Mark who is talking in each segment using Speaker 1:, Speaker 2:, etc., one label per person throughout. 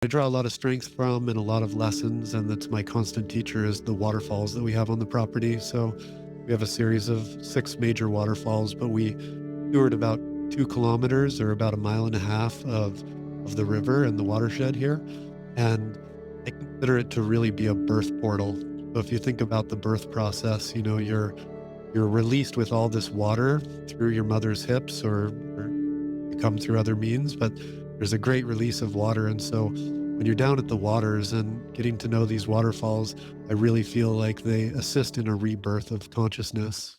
Speaker 1: I draw a lot of strength from and a lot of lessons, and that's my constant teacher is the waterfalls that we have on the property. So we have a series of 6 major waterfalls, but we toured about 2 kilometers or about a mile and a half of the river and the watershed here, and I consider it to really be a birth portal. So if you think about the birth process, you're released with all this water through your mother's hips or you come through other means, but there's a great release of water. And so when you're down at the waters and getting to know these waterfalls, I really feel like they assist in a rebirth of consciousness.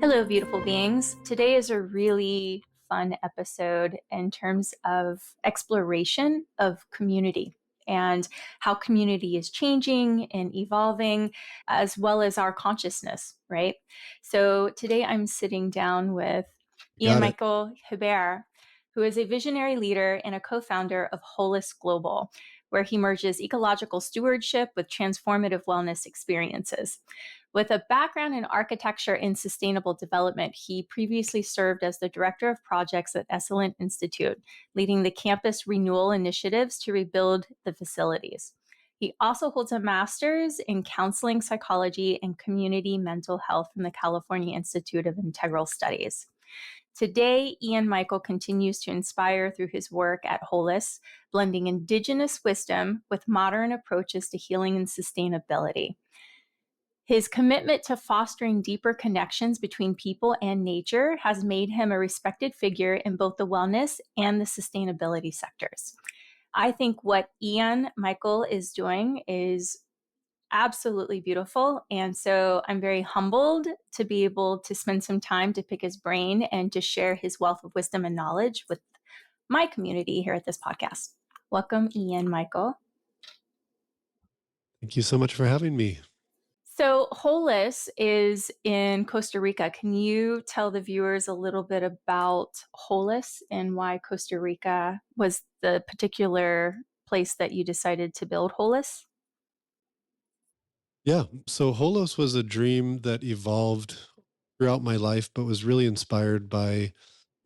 Speaker 2: Hello, beautiful beings. Today is a really fun episode in terms of exploration of community and how community is changing and evolving, as well as our consciousness, right? So today I'm sitting down with Ian
Speaker 1: Got it.
Speaker 2: Michael Hubert, who is a visionary leader and a co-founder of Holos Global, where he merges ecological stewardship with transformative wellness experiences. With a background in architecture and sustainable development, he previously served as the Director of Projects at Esalen Institute, leading the campus renewal initiatives to rebuild the facilities. He also holds a master's in counseling psychology and community mental health from the California Institute of Integral Studies. Today, Ian Michael continues to inspire through his work at Holos, blending Indigenous wisdom with modern approaches to healing and sustainability. His commitment to fostering deeper connections between people and nature has made him a respected figure in both the wellness and the sustainability sectors. I think what Ian Michael is doing is absolutely beautiful. And so I'm very humbled to be able to spend some time to pick his brain and to share his wealth of wisdom and knowledge with my community here at this podcast. Welcome, Ian Michael.
Speaker 1: Thank you so much for having me.
Speaker 2: So Holos is in Costa Rica. Can you tell the viewers a little bit about Holos and why Costa Rica was the particular place that you decided to build Holos?
Speaker 1: Yeah. So Holos was a dream that evolved throughout my life, but was really inspired by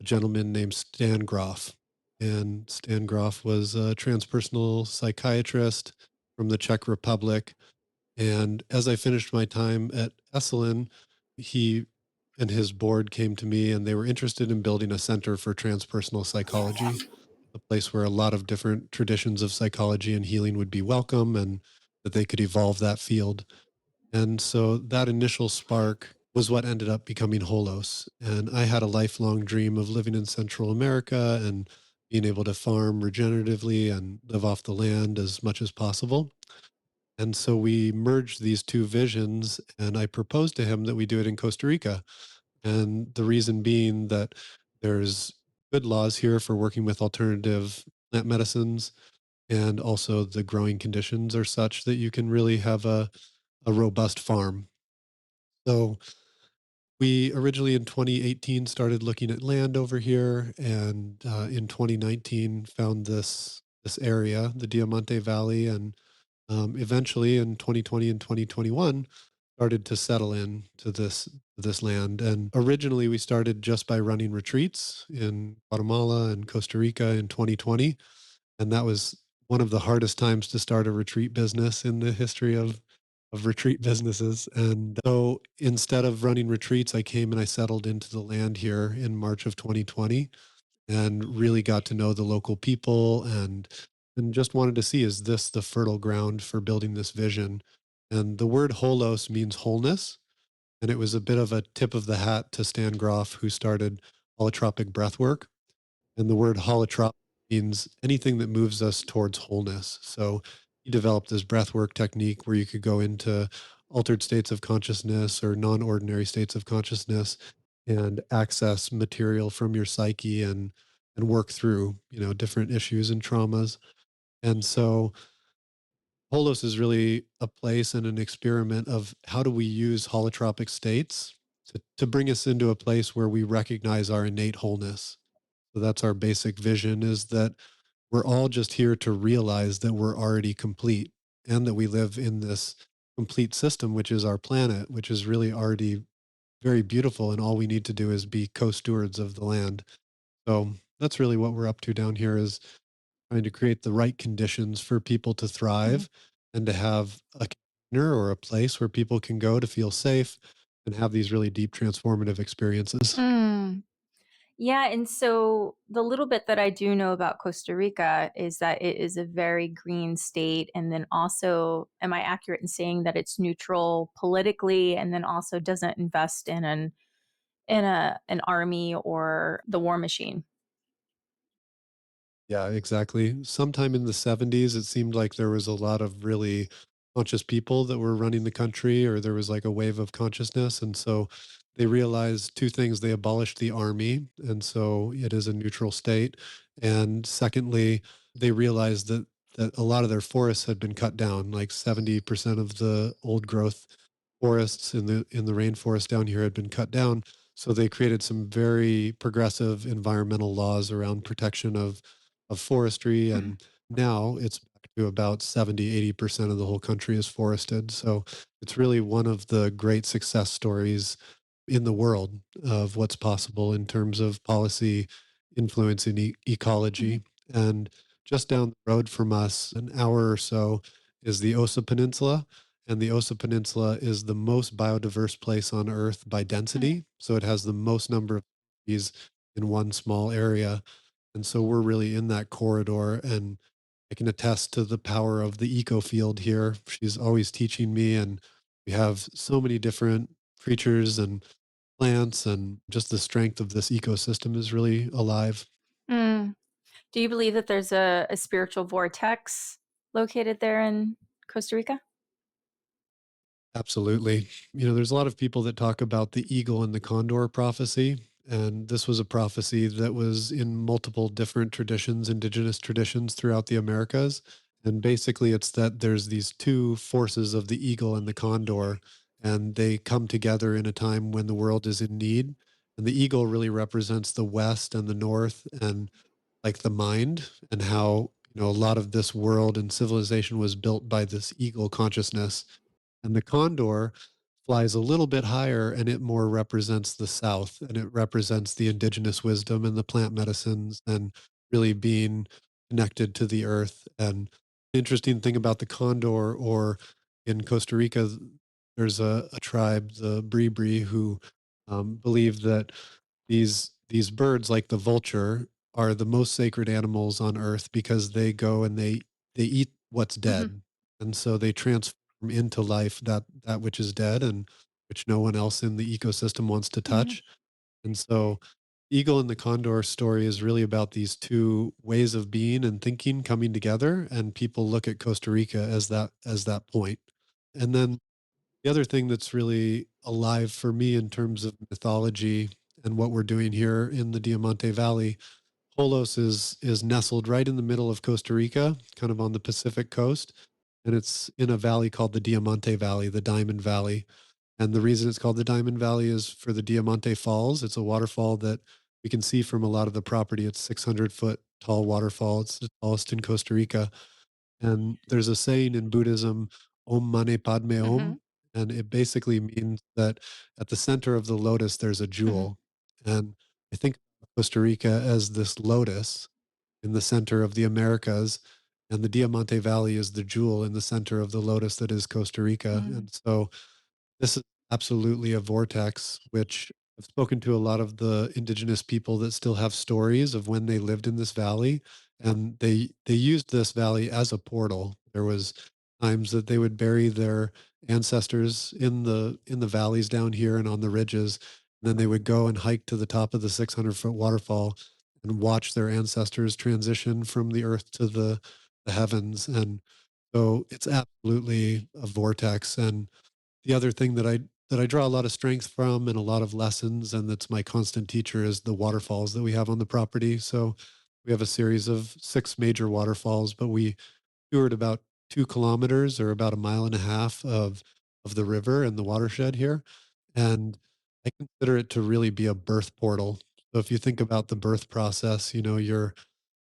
Speaker 1: a gentleman named Stan Grof. And Stan Grof was a transpersonal psychiatrist from the Czech Republic. And as I finished my time at Esalen, he and his board came to me and they were interested in building a center for transpersonal psychology, a place where a lot of different traditions of psychology and healing would be welcome and that they could evolve that field. And so that initial spark was what ended up becoming Holos. And I had a lifelong dream of living in Central America and being able to farm regeneratively and live off the land as much as possible. And so we merged these two visions, and I proposed to him that we do it in Costa Rica. And the reason being that there's good laws here for working with alternative plant medicines, and also the growing conditions are such that you can really have a robust farm. So we originally in 2018 started looking at land over here, and in 2019 found this area, the Diamante Valley, and eventually in 2020 and 2021 started to settle in to this land. And originally we started just by running retreats in Guatemala and Costa Rica in 2020, and that was one of the hardest times to start a retreat business in the history of retreat businesses. And so instead of running retreats, I came and I settled into the land here in March of 2020 and really got to know the local people and just wanted to see, is this the fertile ground for building this vision? And the word holos means wholeness. And it was a bit of a tip of the hat to Stan Grof, who started holotropic breath work. And the word holotropic means anything that moves us towards wholeness. So he developed this breathwork technique where you could go into altered states of consciousness or non-ordinary states of consciousness and access material from your psyche and work through, different issues and traumas. And so Holos is really a place and an experiment of how do we use holotropic states to bring us into a place where we recognize our innate wholeness. So that's our basic vision, is that we're all just here to realize that we're already complete and that we live in this complete system, which is our planet, which is really already very beautiful. And all we need to do is be co-stewards of the land. So that's really what we're up to down here, is trying to create the right conditions for people to
Speaker 2: Mhm.
Speaker 1: thrive and to have a container or a place where people can go to feel safe and have these really deep transformative experiences.
Speaker 2: Mm. Yeah, and so the little bit that I do know about Costa Rica is that it is a very green state, and then also, am I accurate in saying that it's neutral politically, and then also doesn't invest in an army or the war machine?
Speaker 1: Yeah, exactly. Sometime in the 70s, it seemed like there was a lot of really conscious people that were running the country, or there was like a wave of consciousness. And so they realized two things. They abolished the army, and so it is a neutral state. And secondly, they realized that a lot of their forests had been cut down, like 70% of the old growth forests in the rainforest down here had been cut down. So they created some very progressive environmental laws around protection of forestry,
Speaker 2: Mhm.
Speaker 1: and now it's back to about 70-80% of the whole country is forested. So it's really one of the great success stories in the world of what's possible in terms of policy influence in
Speaker 2: Mhm.
Speaker 1: ecology. And just down the road from us, an hour or so, is the Osa Peninsula. And the Osa Peninsula is the most biodiverse place on Earth by
Speaker 2: Mhm.
Speaker 1: density. So it has the most number of species in one small area. And so we're really in that corridor, and I can attest to the power of the eco field here. She's always teaching me, and we have so many different creatures and plants, and just the strength of this ecosystem is really alive.
Speaker 2: Mm. Do you believe that there's a spiritual vortex located there in Costa Rica?
Speaker 1: Absolutely. There's a lot of people that talk about the eagle and the condor prophecy. And this was a prophecy that was in multiple different traditions, indigenous traditions throughout the Americas. And basically, it's that there's these two forces of the eagle and the condor, and they come together in a time when the world is in need. And the eagle really represents the West and the North, and like the mind, and how, a lot of this world and civilization was built by this eagle consciousness, and the condor flies a little bit higher, and it more represents the South, and it represents the indigenous wisdom and the plant medicines and really being connected to the earth. And the interesting thing about the condor, or in Costa Rica, there's a tribe, the Bribri, who believe that these birds, like the vulture, are the most sacred animals on earth because they go and they eat what's
Speaker 2: Mhm.
Speaker 1: dead, and so they transform into life that which is dead and which no one else in the ecosystem wants to
Speaker 2: Mhm.
Speaker 1: touch. And so eagle and the condor story is really about these two ways of being and thinking coming together, and people look at Costa Rica as that point. And then the other thing that's really alive for me in terms of mythology and what we're doing here in the Diamante Valley, Holos is nestled right in the middle of Costa Rica, kind of on the Pacific coast, and it's in a valley called the Diamante Valley, the Diamond Valley. And the reason it's called the Diamond Valley is for the Diamante Falls. It's a waterfall that we can see from a lot of the property. It's 600-foot tall waterfall. It's the tallest in Costa Rica. And there's a saying in Buddhism, Om Mani Padme
Speaker 2: Mhm.
Speaker 1: Om, and it basically means that at the center of the lotus, there's a
Speaker 2: Mhm.
Speaker 1: jewel. And I think of Costa Rica as this lotus in the center of the Americas, and the Diamante Valley is the jewel in the center of the lotus that is Costa Rica.
Speaker 2: Mhm.
Speaker 1: And so this is absolutely a vortex, which I've spoken to a lot of the indigenous people that still have stories of when they lived in this valley, and they used this valley as a portal. There was times that they would bury their ancestors in the valleys down here and on the ridges, and then they would go and hike to the top of the 600-foot waterfall and watch their ancestors transition from the earth to the heavens. And So it's absolutely a vortex. And the other thing that I draw a lot of strength from and a lot of lessons, and that's my constant teacher, is the waterfalls that we have on the property. So we have a series of 6 major waterfalls, but we toured about 2 kilometers or about a mile and a half of the river and the watershed here. And I consider it to really be a birth portal. So if you think about the birth process, you're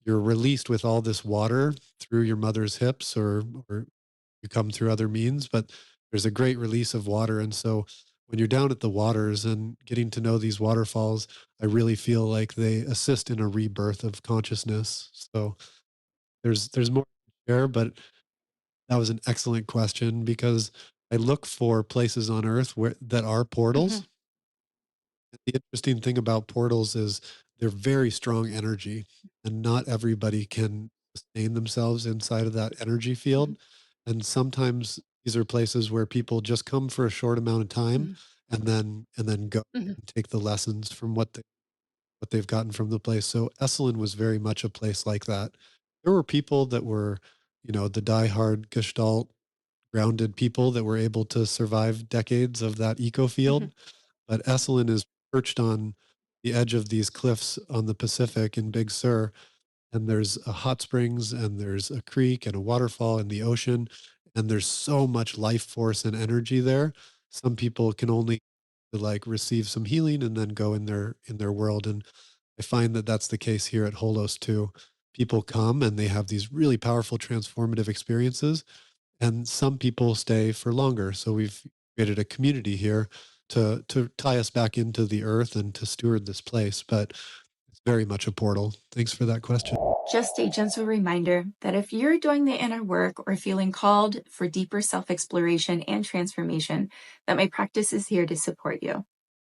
Speaker 1: released with all this water through your mother's hips, or you come through other means, but there's a great release of water. And so when you're down at the waters and getting to know these waterfalls, I really feel like they assist in a rebirth of consciousness. So there's more to share, but that was an excellent question because I look for places on earth where that are
Speaker 2: Hmm.
Speaker 1: portals. The interesting thing about portals is they're very strong energy, and not everybody can sustain themselves inside of that energy
Speaker 2: Hmm.
Speaker 1: field. And sometimes these are places where people just come for a short amount of time
Speaker 2: Hmm.
Speaker 1: and then go
Speaker 2: Hmm.
Speaker 1: and take the lessons from what they've gotten from the place. So Esalen was very much a place like that. There were people that were, the diehard Gestalt grounded people that were able to survive decades of that eco
Speaker 2: Hmm.
Speaker 1: field, but Esalen is perched on the edge of these cliffs on the Pacific in Big Sur, and there's a hot springs and there's a creek and a waterfall in the ocean, and there's so much life force and energy there. Some people can only like receive some healing and then go in their world, and I find that that's the case here at Holos too. People come and they have these really powerful transformative experiences, and some people stay for longer. So we've created a community here to tie us back into the earth and to steward this place. But it's very much a portal. Thanks for that question.
Speaker 2: Just a gentle reminder that if you're doing the inner work or feeling called for deeper self exploration and transformation, that my practice is here to support you.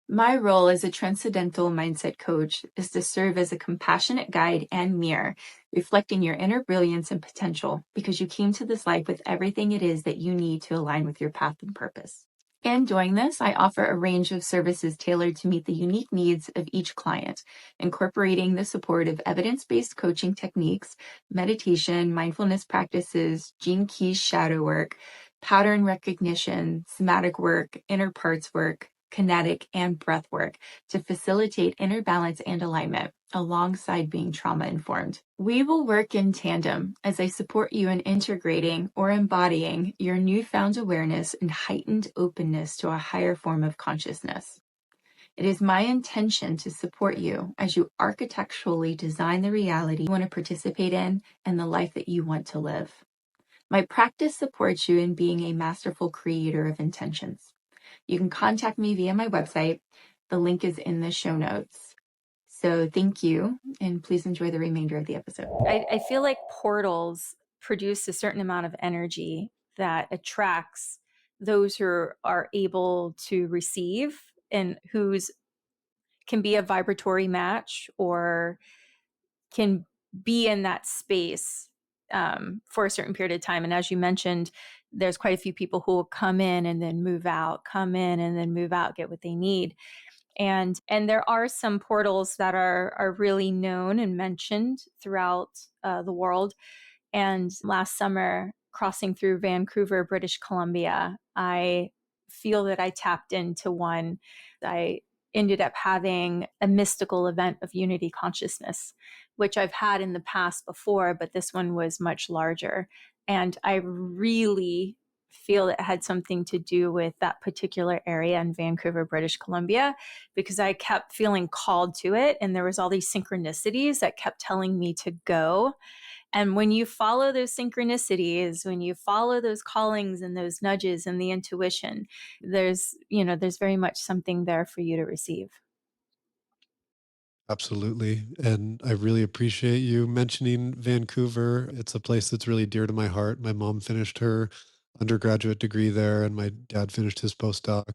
Speaker 2: My role as a transcendental mindset coach is to serve as a compassionate guide and mirror, reflecting your inner brilliance and potential because you came to this life with everything it is that you need to align with your path and purpose. In doing this, I offer a range of services tailored to meet the unique needs of each client, incorporating the support of evidence-based coaching techniques, meditation, mindfulness practices, gene keys shadow work, pattern recognition, somatic work, inner parts work, kinetic, and breath work to facilitate inner balance and alignment alongside being trauma informed. We will work in tandem as I support you in integrating or embodying your newfound awareness and heightened openness to a higher form of consciousness. It is my intention to support you as you architecturally design the reality you want to participate in and the life that you want to live. My practice supports you in being a masterful creator of intentions. You can contact me via my website. The link is in the show notes. So thank you, and please enjoy the remainder of the episode. I feel like portals produce a certain amount of energy that attracts those who are able to receive and whose can be a vibratory match or can be in that space for a certain period of time. And as you mentioned, there's quite a few people who will come in and then move out, come in and then move out, get what they need. And there are some portals that are really known and mentioned throughout the world. And last summer, crossing through Vancouver, British Columbia, I feel that I tapped into one. I ended up having a mystical event of unity consciousness, which I've had in the past before, but this one was much larger. And I really feel it had something to do with that particular area in Vancouver, British Columbia, because I kept feeling called to it. And there was all these synchronicities that kept telling me to go. And when you follow those synchronicities, when you follow those callings and those nudges and the intuition, there's very much something there for you to receive.
Speaker 1: Absolutely. And I really appreciate you mentioning Vancouver. It's a place that's really dear to my heart. My mom finished her undergraduate degree there, and my dad finished his postdoc.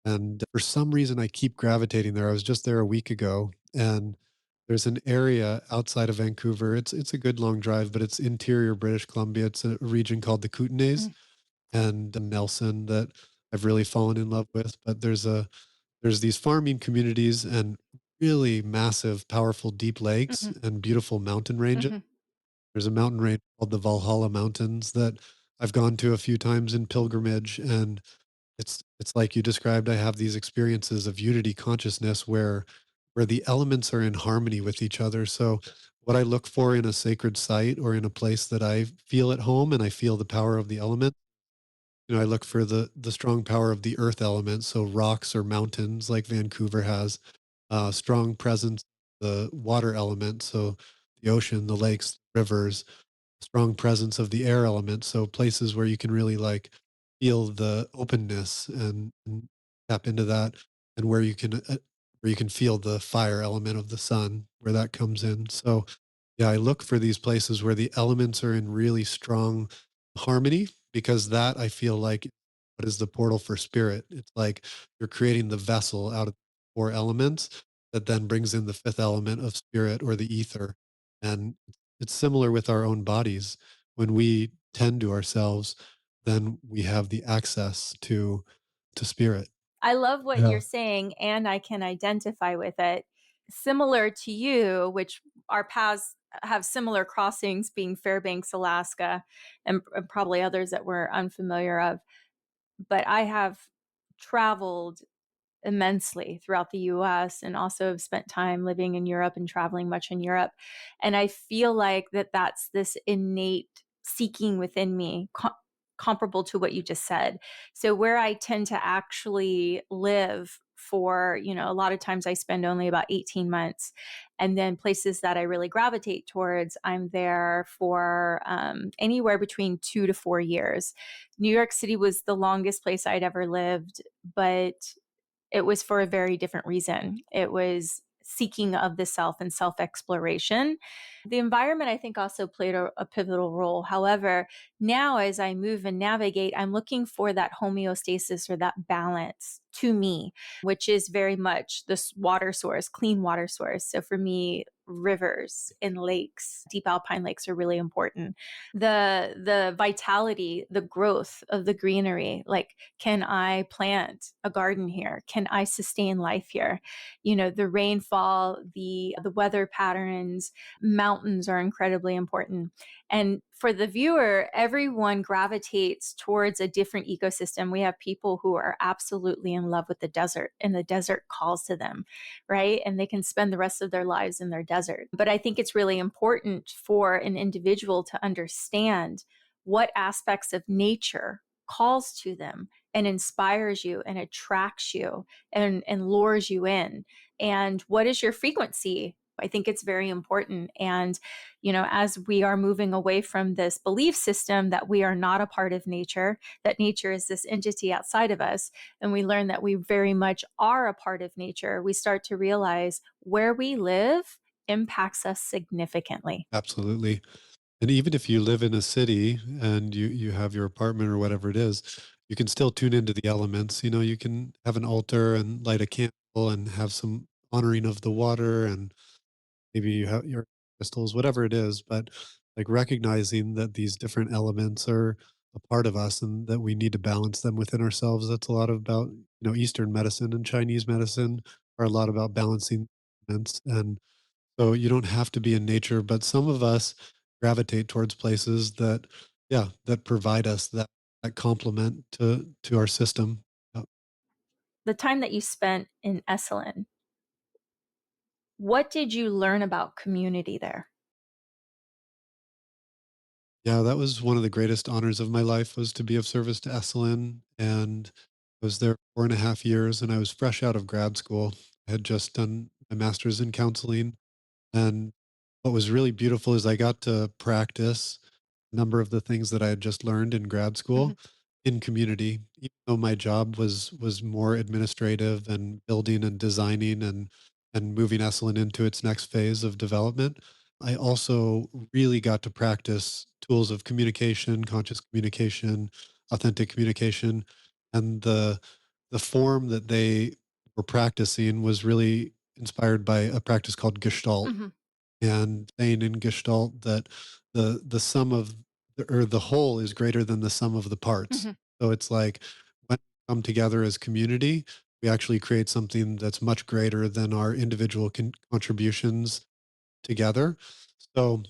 Speaker 1: And for some reason, I keep gravitating there. I was just there a week ago, and there's an area outside of Vancouver. It's a good long drive, but it's interior British Columbia. It's a region called the Kootenays
Speaker 2: Mm.
Speaker 1: and Nelson that I've really fallen in love with. But there's these farming communities and really massive, powerful, deep lakes
Speaker 2: Mhm.
Speaker 1: and beautiful mountain ranges.
Speaker 2: Mhm.
Speaker 1: There's a mountain range called the Valhalla Mountains that I've gone to a few times in pilgrimage, and it's like you described. I have these experiences of unity consciousness where the elements are in harmony with each other. So what I look for in a sacred site or in a place that I feel at home and I feel the power of the element, I look for the strong power of the earth element, so rocks or mountains like Vancouver has, strong presence, the water element, so the ocean, the lakes, rivers, strong presence of the air element, so places where you can really like feel the openness and tap into that, and where you can feel the fire element of the sun, where that comes in. So yeah, I look for these places where the elements are in really strong harmony, because that I feel like what is the portal for spirit. It's like you're creating the vessel out of four elements that then brings in the fifth element of spirit or the ether. And it's similar with our own bodies. When we tend to ourselves, then we have the access to spirit.
Speaker 2: I love what
Speaker 1: Yeah.
Speaker 2: you're saying, and I can identify with it. Similar to you, which our paths have similar crossings, being Fairbanks, Alaska, and probably others that we're unfamiliar of. But I have traveled immensely throughout the US and also have spent time living in Europe and traveling much in Europe. And I feel like that's this innate seeking within me, comparable to what you just said. So where I tend to actually live for, a lot of times I spend only about 18 months. And then places that I really gravitate towards, I'm there for anywhere between 2 to 4 years. New York City was the longest place I'd ever lived, but it was for a very different reason. It was seeking of the self and self exploration. The environment, I think, also played a pivotal role. However, now as I move and navigate, I'm looking for that homeostasis or that balance to me, which is very much this water source, clean water source. So for me, rivers and lakes, deep alpine lakes are really important. The vitality, the growth of the greenery, like, can I plant a garden here? Can I sustain life here? The rainfall, the weather patterns, mountains are incredibly important. And for the viewer, everyone gravitates towards a different ecosystem. We have people who are absolutely in love with the desert, and the desert calls to them, right? And they can spend the rest of their lives in their desert. But I think it's really important for an individual to understand what aspects of nature calls to them and inspires you and attracts you and lures you in. And what is your frequency? I think it's very important. And, as we are moving away from this belief system that we are not a part of nature, that nature is this entity outside of us, and we learn that we very much are a part of nature, we start to realize where we live impacts us significantly.
Speaker 1: Absolutely. And even if you live in a city and you have your apartment or whatever it is, you can still tune into the elements. You can have an altar and light a candle and have some honoring of the water, and maybe you have your crystals, whatever it is, but like recognizing that these different elements are a part of us and that we need to balance them within ourselves. That's a lot about, Eastern medicine and Chinese medicine are a lot about balancing elements. And so you don't have to be in nature, but some of us gravitate towards places that, yeah, that provide us that complement to our system.
Speaker 2: The time that you spent in Esalen, what did you learn about community there?
Speaker 1: Yeah, that was one of the greatest honors of my life, was to be of service to Esalen, and I was there 4.5 years, and I was fresh out of grad school. I had just done my master's in counseling, and what was really beautiful is I got to practice a number of the things that I had just learned in grad
Speaker 2: Mhm.
Speaker 1: school in community, even though my job was more administrative and building and designing and moving Esalen into its next phase of development. I also really got to practice tools of communication, conscious communication, authentic communication, and the form that they were practicing was really inspired by a practice called Gestalt,
Speaker 2: Mhm.
Speaker 1: and saying in Gestalt that the sum of or the whole is greater than the sum of the parts.
Speaker 2: Mhm.
Speaker 1: So it's like when we come together as community, we actually create something that's much greater than our individual contributions together. So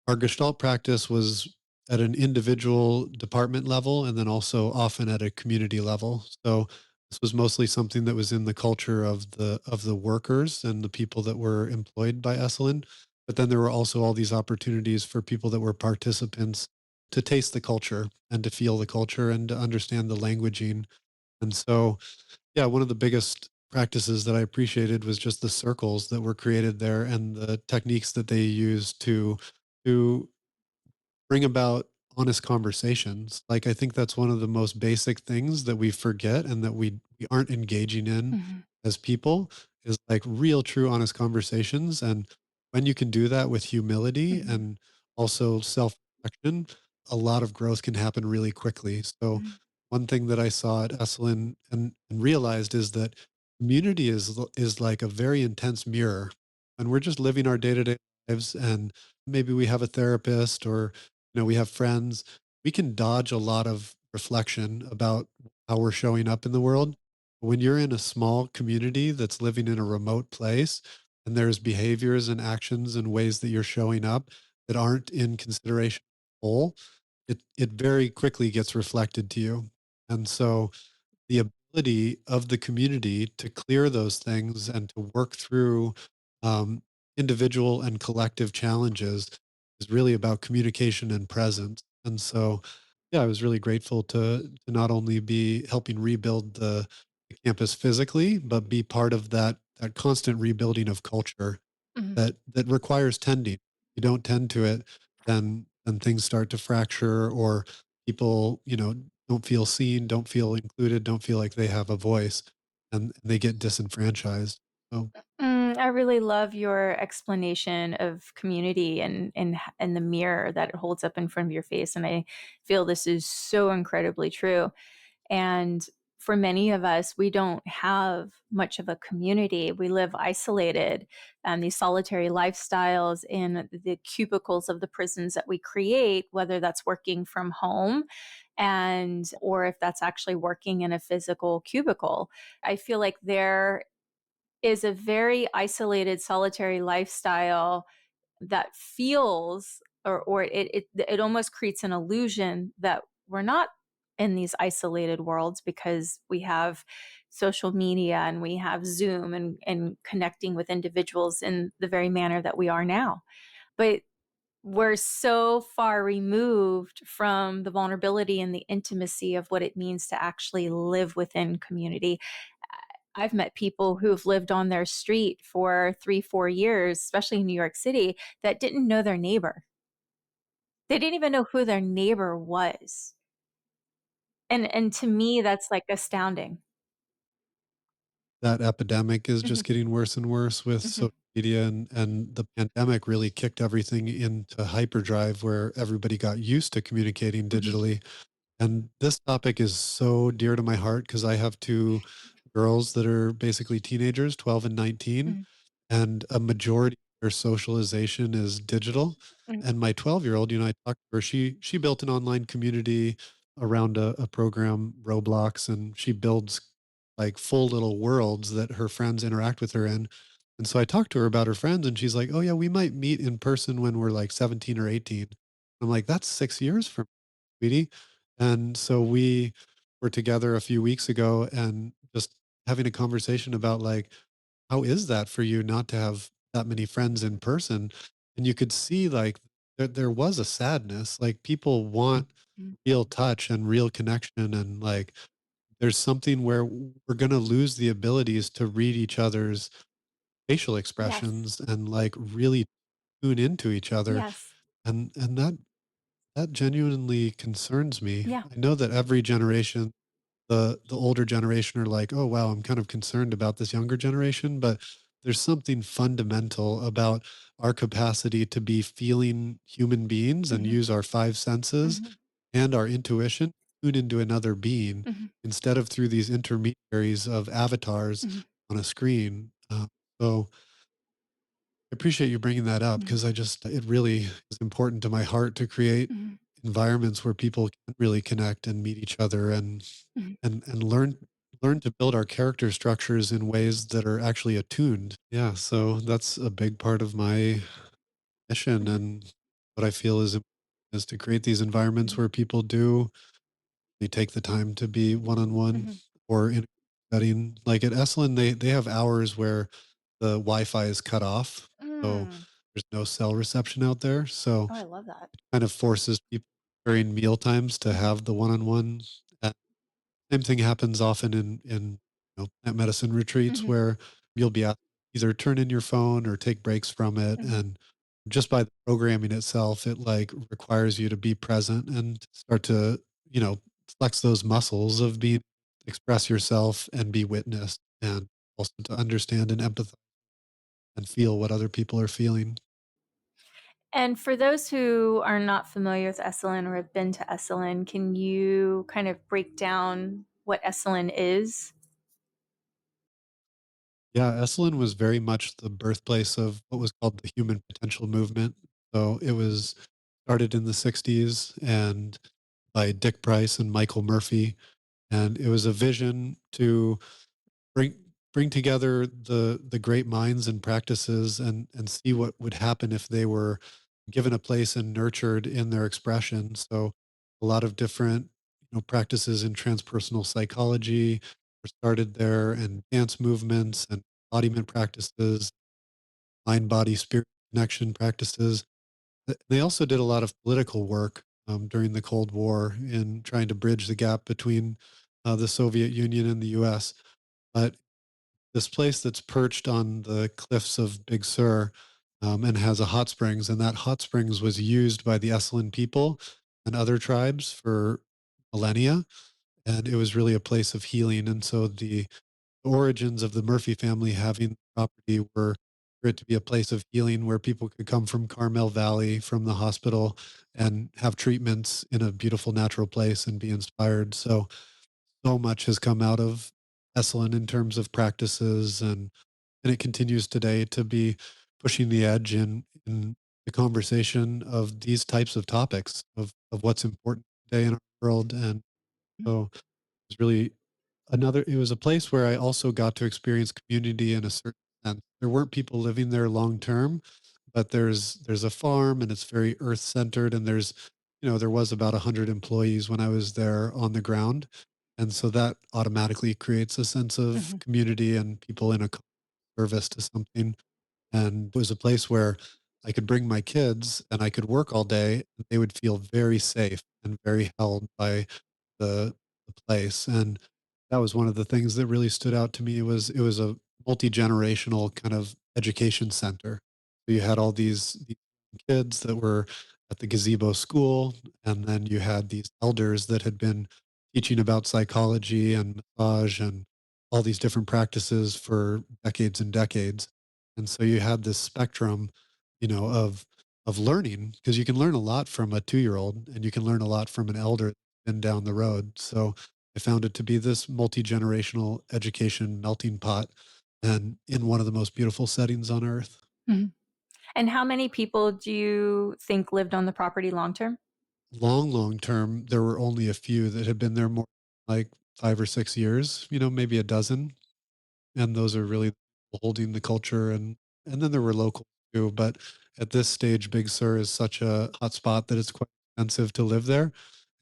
Speaker 1: our Gestalt practice was at an individual department level and then also often at a community level. So this was mostly something that was in the culture of the workers and the people that were employed by Esalen. But then there were also all these opportunities for people that were participants to taste the culture and to feel the culture and to understand the languaging. And so, yeah, one of the biggest practices that I appreciated was just the circles that were created there and the techniques that they used to bring about honest conversations. Like I think that's one of the most basic things that we forget and that we aren't engaging in
Speaker 2: Mhm.
Speaker 1: as people is like real true honest conversations. And when you can do that with humility
Speaker 2: Mhm.
Speaker 1: and also self-reflection, a lot of growth can happen really quickly. So
Speaker 2: Mhm.
Speaker 1: one thing that I saw at Esalen and realized is that community is like a very intense mirror. And we're just living our day-to-day lives and maybe we have a therapist or we have friends, we can dodge a lot of reflection about how we're showing up in the world. When you're in a small community that's living in a remote place and there's behaviors and actions and ways that you're showing up that aren't in consideration whole, it very quickly gets reflected to you. And so the ability of the community to clear those things and to work through um, individual and collective challenges is really about communication and presence. And so, yeah, I was really grateful to not only be helping rebuild the campus physically, but be part of that constant rebuilding of culture
Speaker 2: Mhm.
Speaker 1: that requires tending. You don't tend to it, then things start to fracture or people, don't feel seen, don't feel included, don't feel like they have a voice and they get disenfranchised. So
Speaker 2: I really love your explanation of community and the mirror that it holds up in front of your face, and I feel this is so incredibly true. And for many of us, we don't have much of a community. We live isolated, these solitary lifestyles in the cubicles of the prisons that we create, whether that's working from home and or if that's actually working in a physical cubicle. I feel like there is a very isolated, solitary lifestyle that feels or it almost creates an illusion that we're not in these isolated worlds because we have social media and we have Zoom and connecting with individuals in the very manner that we are now. But we're so far removed from the vulnerability and the intimacy of what it means to actually live within community. I've met people who've lived on their street for 3, 4 years, especially in New York City, that didn't know their neighbor. They didn't even know who their neighbor was. And to me, that's, like, astounding.
Speaker 1: that epidemic is
Speaker 2: Mhm,
Speaker 1: just getting worse and worse with
Speaker 2: mhm,
Speaker 1: social media and the pandemic really kicked everything into hyperdrive where everybody got used to communicating
Speaker 2: mhm,
Speaker 1: digitally. And this topic is so dear to my heart because I have two girls that are basically teenagers, 12 and 19,
Speaker 2: mhm,
Speaker 1: and a majority of their socialization is digital.
Speaker 2: mhm,
Speaker 1: And my 12-year-old, I talked to her, she built an online community around a program, Roblox, and she builds like full little worlds that her friends interact with her in. And so I talked to her about her friends and she's like, "Oh yeah, we might meet in person when we're like 17 or 18." I'm like, "That's 6 years from sweetie." And so we were together a few weeks ago and just having a conversation about like, how is that for you not to have that many friends in person? And you could see like there was a sadness. Like people want
Speaker 2: mhm.
Speaker 1: real touch and real connection. And like there's something where we're going to lose the abilities to read each other's facial
Speaker 2: Yes,
Speaker 1: expressions and like really tune into each other.
Speaker 2: yes.
Speaker 1: And that genuinely concerns me.
Speaker 2: Yeah,
Speaker 1: I know that every generation, the older generation are like, "Oh wow, I'm kind of concerned about this younger generation," but there's something fundamental about our capacity to be feeling human beings and
Speaker 2: mhm,
Speaker 1: use our five senses
Speaker 2: mhm,
Speaker 1: and our intuition to tune into another being
Speaker 2: mhm,
Speaker 1: instead of through these intermediaries of avatars
Speaker 2: mhm,
Speaker 1: on a screen. So I appreciate you bringing that up
Speaker 2: mhm,
Speaker 1: because it really is important to my heart to create
Speaker 2: mhm,
Speaker 1: environments where people can really connect and meet each other
Speaker 2: mhm,
Speaker 1: and learn to build our character structures in ways that are actually attuned. Yeah, so that's a big part of my mission
Speaker 2: mhm,
Speaker 1: and what I feel is important is to create these environments
Speaker 2: Mhm.
Speaker 1: where people do they take the time to be one on one
Speaker 2: Mhm.
Speaker 1: or in a setting. Like at Esalen, they have hours where the Wi-Fi is cut off, so
Speaker 2: Mm.
Speaker 1: there's no cell reception out there. So
Speaker 2: Oh, I love that.
Speaker 1: kind of forces people during meal times to
Speaker 2: Mhm.
Speaker 1: have the one on one. Same thing happens often in plant medicine retreats
Speaker 2: Mhm.
Speaker 1: where you'll be asked to either turn in your phone or take breaks from it,
Speaker 2: Mhm.
Speaker 1: and just by the programming itself, it like requires you to be present and start to you know flex those muscles of being express yourself and be witnessed, and also to understand and empathize and feel what other people are feeling.
Speaker 2: And for those who are not familiar with Esalen or have been to Esalen, can you kind of break down what Esalen is?
Speaker 1: Yeah, Esalen was very much the birthplace of what was called the human potential movement. So it was started in the 60s and by Dick Price and Michael Murphy. And it was a vision to bring together the great minds and practices and see what would happen if they were given a place and nurtured in their expression. So a lot of different practices in transpersonal psychology were started there, and dance movements and embodiment practices, mind body spirit connection practices. They also did a lot of political work during the Cold War in trying to bridge the gap between the Soviet Union and the US. But this place that's perched on the cliffs of Big Sur, and has a hot springs, and that hot springs was used by the Esalen people and other tribes for millennia, and it was really a place of healing. And so the origins of the Murphy family having the property were for it to be a place of healing where people could come from Carmel Valley, from the hospital, and have treatments in a beautiful natural place and be inspired. So much has come out of Esalen in terms of practices, and it continues today to be pushing the edge in the conversation of these types of topics of what's important today in our world. And so it's really it was a place where I also got to experience community in a certain sense. There weren't people living there long term, but there's a farm and it's very earth centered, and there was about 100 employees when I was there on the ground. And so that automatically creates a sense of
Speaker 2: Mhm.
Speaker 1: community and people in a service to something. And it was a place where I could bring my kids and I could work all day, and they would feel very safe and very held by the place. And that was one of the things that really stood out to me. It was a multi-generational kind of education center. So you had all these kids that were at the gazebo school, and then you had these elders that had been teaching about psychology and massage and all these different practices for decades and decades. And so you had this spectrum, of learning, because you can learn a lot from a 2-year-old and you can learn a lot from an elder been down the road. So I found it to be this multi-generational education melting pot, and in one of the most beautiful settings on earth.
Speaker 2: Mhm. And how many people do you think lived on the property long term?
Speaker 1: Long, long term, there were only a few that had been there more like 5 or 6 years, maybe a dozen. And those are really holding the culture, and then there were locals too. But at this stage, Big Sur is such a hot spot that it's quite expensive to live there.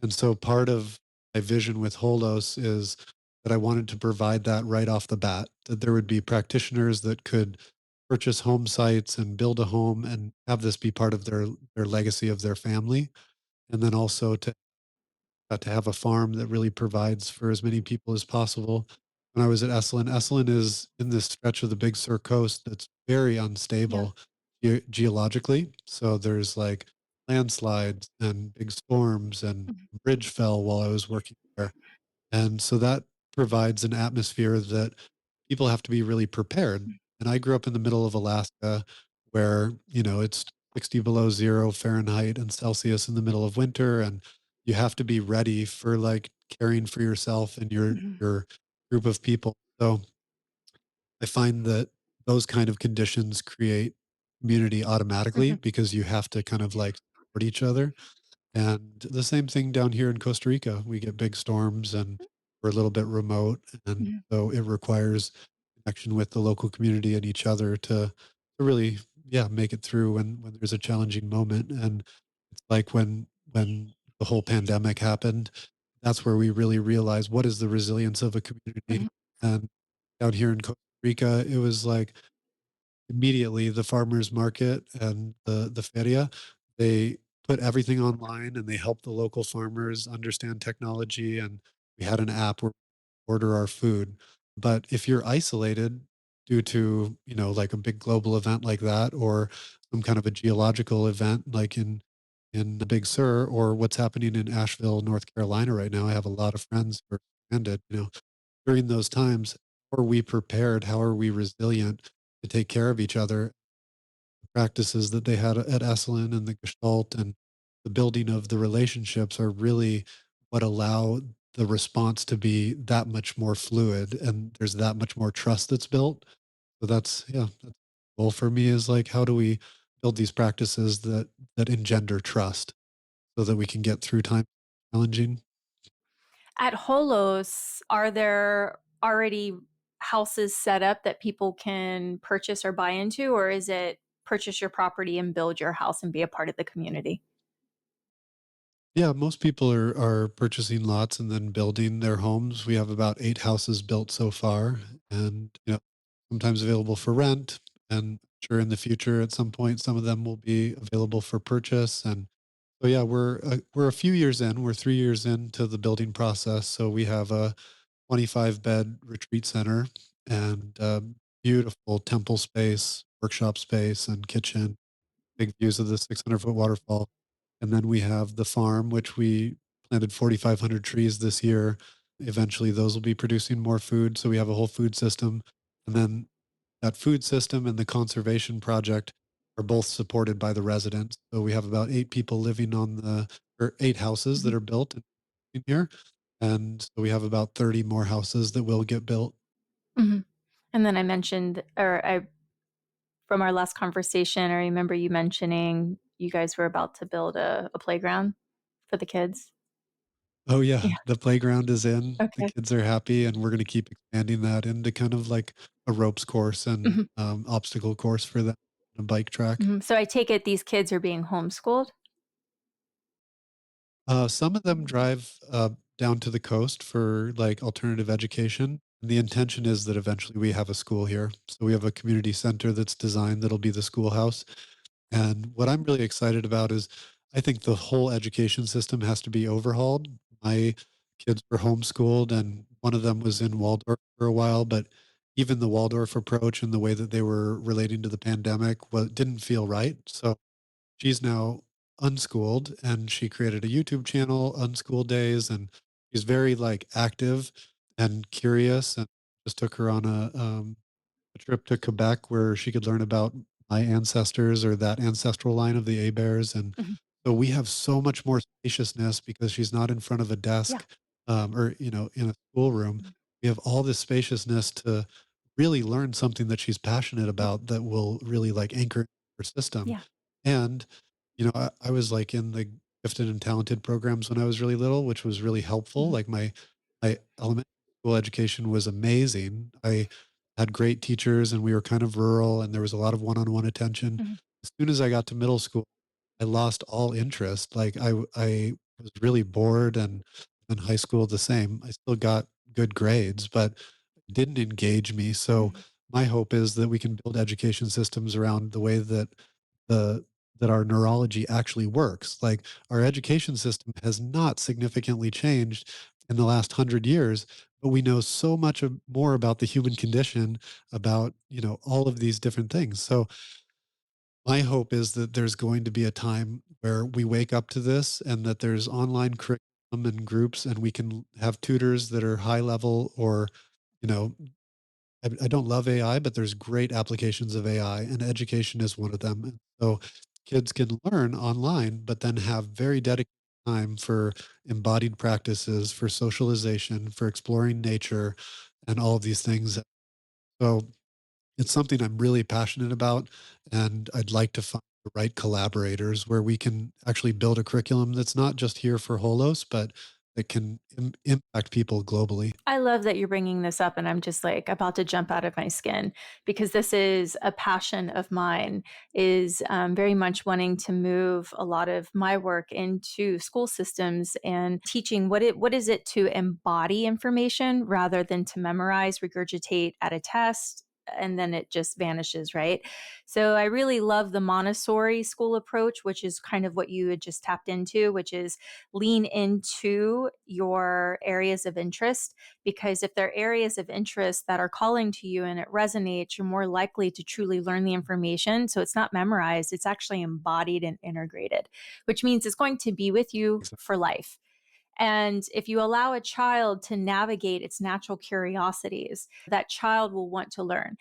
Speaker 1: And so part of my vision with Holos is that I wanted to provide that right off the bat, that there would be practitioners that could purchase home sites and build a home and have this be part of their legacy of their family. And then also to have a farm that really provides for as many people as possible. When I was at Esalen, Esalen is in this stretch of the Big Sur coast that's very
Speaker 2: Yeah.
Speaker 1: unstable geologically. So there's like landslides and big storms, and
Speaker 2: Mhm.
Speaker 1: a bridge fell while I was working there. And so that provides an atmosphere that people have to be really prepared. And I grew up in the middle of Alaska where, it's 60 below zero Fahrenheit and Celsius in the middle of winter. And you have to be ready for like caring for yourself and
Speaker 2: Mhm.
Speaker 1: your group of people. So I find that those kind of conditions create community automatically
Speaker 2: Mhm.
Speaker 1: because you have to kind of like support each other. And the same thing down here in Costa Rica. We get big storms and we're a little bit remote. And
Speaker 2: Mhm.
Speaker 1: so it requires connection with the local community and each other to really, yeah, make it through when there's a challenging moment. And it's like when when the whole pandemic happened. That's where we really realized what is the resilience of a community.
Speaker 2: Mhm.
Speaker 1: And down here in Costa Rica, it was like immediately the farmers market and the feria, they put everything online and they helped the local farmers understand technology. And we had an app where we order our food. But if you're isolated due to, like a big global event like that, or some kind of a geological event like in the Big Sur, or what's happening in Asheville, North Carolina right now, I have a lot of friends who are stranded, during those times. How are we prepared? How are we resilient to take care of each other? Practices that they had at Esalen and the Gestalt and the building of the relationships are really what allow the response to be that much more fluid, and there's that much more trust that's built. So that's the goal for me, is like, how do we build these practices that engender trust so that we can get through time challenging.
Speaker 2: At Holos, are there already houses set up that people can purchase or buy into, or is it purchase your property and build your house and be a part of the community?
Speaker 1: Yeah, most people are purchasing lots and then building their homes. We have about 8 houses built so far, and, sometimes available for rent, and sure in the future, at some point, some of them will be available for purchase. And so, yeah, we're a few years in. We're 3 years into the building process, so we have a 25-bed retreat center and, beautiful temple space, workshop space, and kitchen, big views of the 600-foot waterfall. And then we have the farm, which we planted 4,500 trees this year. Eventually, those will be producing more food. So we have a whole food system. And then that food system and the conservation project are both supported by the residents. So we have about 8 people living or 8 houses that
Speaker 2: Mhm,
Speaker 1: are built in here. And so we have about 30 more houses that will get built.
Speaker 2: mhm. And then I mentioned, from our last conversation, I remember you mentioning you guys were about to build a playground for the kids.
Speaker 1: Oh, yeah.
Speaker 2: Yeah.
Speaker 1: The playground is in. The
Speaker 2: Okay.
Speaker 1: kids are happy, and we're going to keep expanding that into kind of like a ropes course and
Speaker 2: Mhm,
Speaker 1: obstacle course for them, a bike track.
Speaker 2: mhm. So I take it these kids are being homeschooled?
Speaker 1: Some of them drive down to the coast for like alternative education. And the intention is that eventually we have a school here. So we have a community center that's designed that'll be the schoolhouse. And what I'm really excited about is I think the whole education system has to be overhauled. My kids were homeschooled, and one of them was in Waldorf for a while, but even the Waldorf approach and the way that they were relating to the pandemic didn't feel right. So she's now unschooled, and she created a YouTube channel, Unschool Days, and she's very like active and curious, and just took her on a trip to Quebec where she could learn about my ancestors or that ancestral line of the Bears. And
Speaker 2: Mhm.
Speaker 1: so we have so much more spaciousness because she's not in front of a
Speaker 2: Yeah.
Speaker 1: desk, or, in a schoolroom.
Speaker 2: Mhm.
Speaker 1: We have all this spaciousness to really learn something that she's passionate
Speaker 2: Yeah.
Speaker 1: about that will really like anchor her system.
Speaker 2: Yeah.
Speaker 1: And, I was like in the gifted and talented programs when I was really little, which was really helpful.
Speaker 2: Mhm.
Speaker 1: Like my elementary school education was amazing. I had great teachers, and we were kind of rural, and there was a lot of one-on-one attention.
Speaker 2: Mhm.
Speaker 1: As soon as I got to middle school, I lost all interest. Like I was really bored, and in high school the same. I still got good grades, but it didn't engage me. So
Speaker 2: Mhm.
Speaker 1: my hope is that we can build education systems around the way the that our neurology actually works. Like our education system has not significantly changed in the last 100 years, but we know so much more about the human condition, about all of these different things. So my hope is that there's going to be a time where we wake up to this, and that there's online curriculum and groups, and we can have tutors that are high level, or you know I don't love AI, but there's great applications of AI, and education is one of them. And so kids can learn online, but then have very dedicated time for embodied practices, for socialization, for exploring nature, and all of these things. So it's something I'm really passionate about, and I'd like to find the right collaborators where we can actually build a curriculum that's not just here for Holos, but that can impact people globally.
Speaker 2: I love that you're bringing this up, and I'm just like about to jump out of my skin because this is a passion of mine. Is very much wanting to move a lot of my work into school systems and teaching what is it to embody information rather than to memorize, regurgitate at a test. And then it just vanishes, right? So I really love the Montessori school approach, which is kind of what you had just tapped into, which is lean into your areas of interest, because if there are areas of interest that are calling to you and it resonates, you're more likely to truly learn the information. So it's not memorized, it's actually embodied and integrated, which means it's going to be with you
Speaker 1: Exactly.
Speaker 2: for life. And if you allow a child to navigate its natural curiosities, that child will want to learn.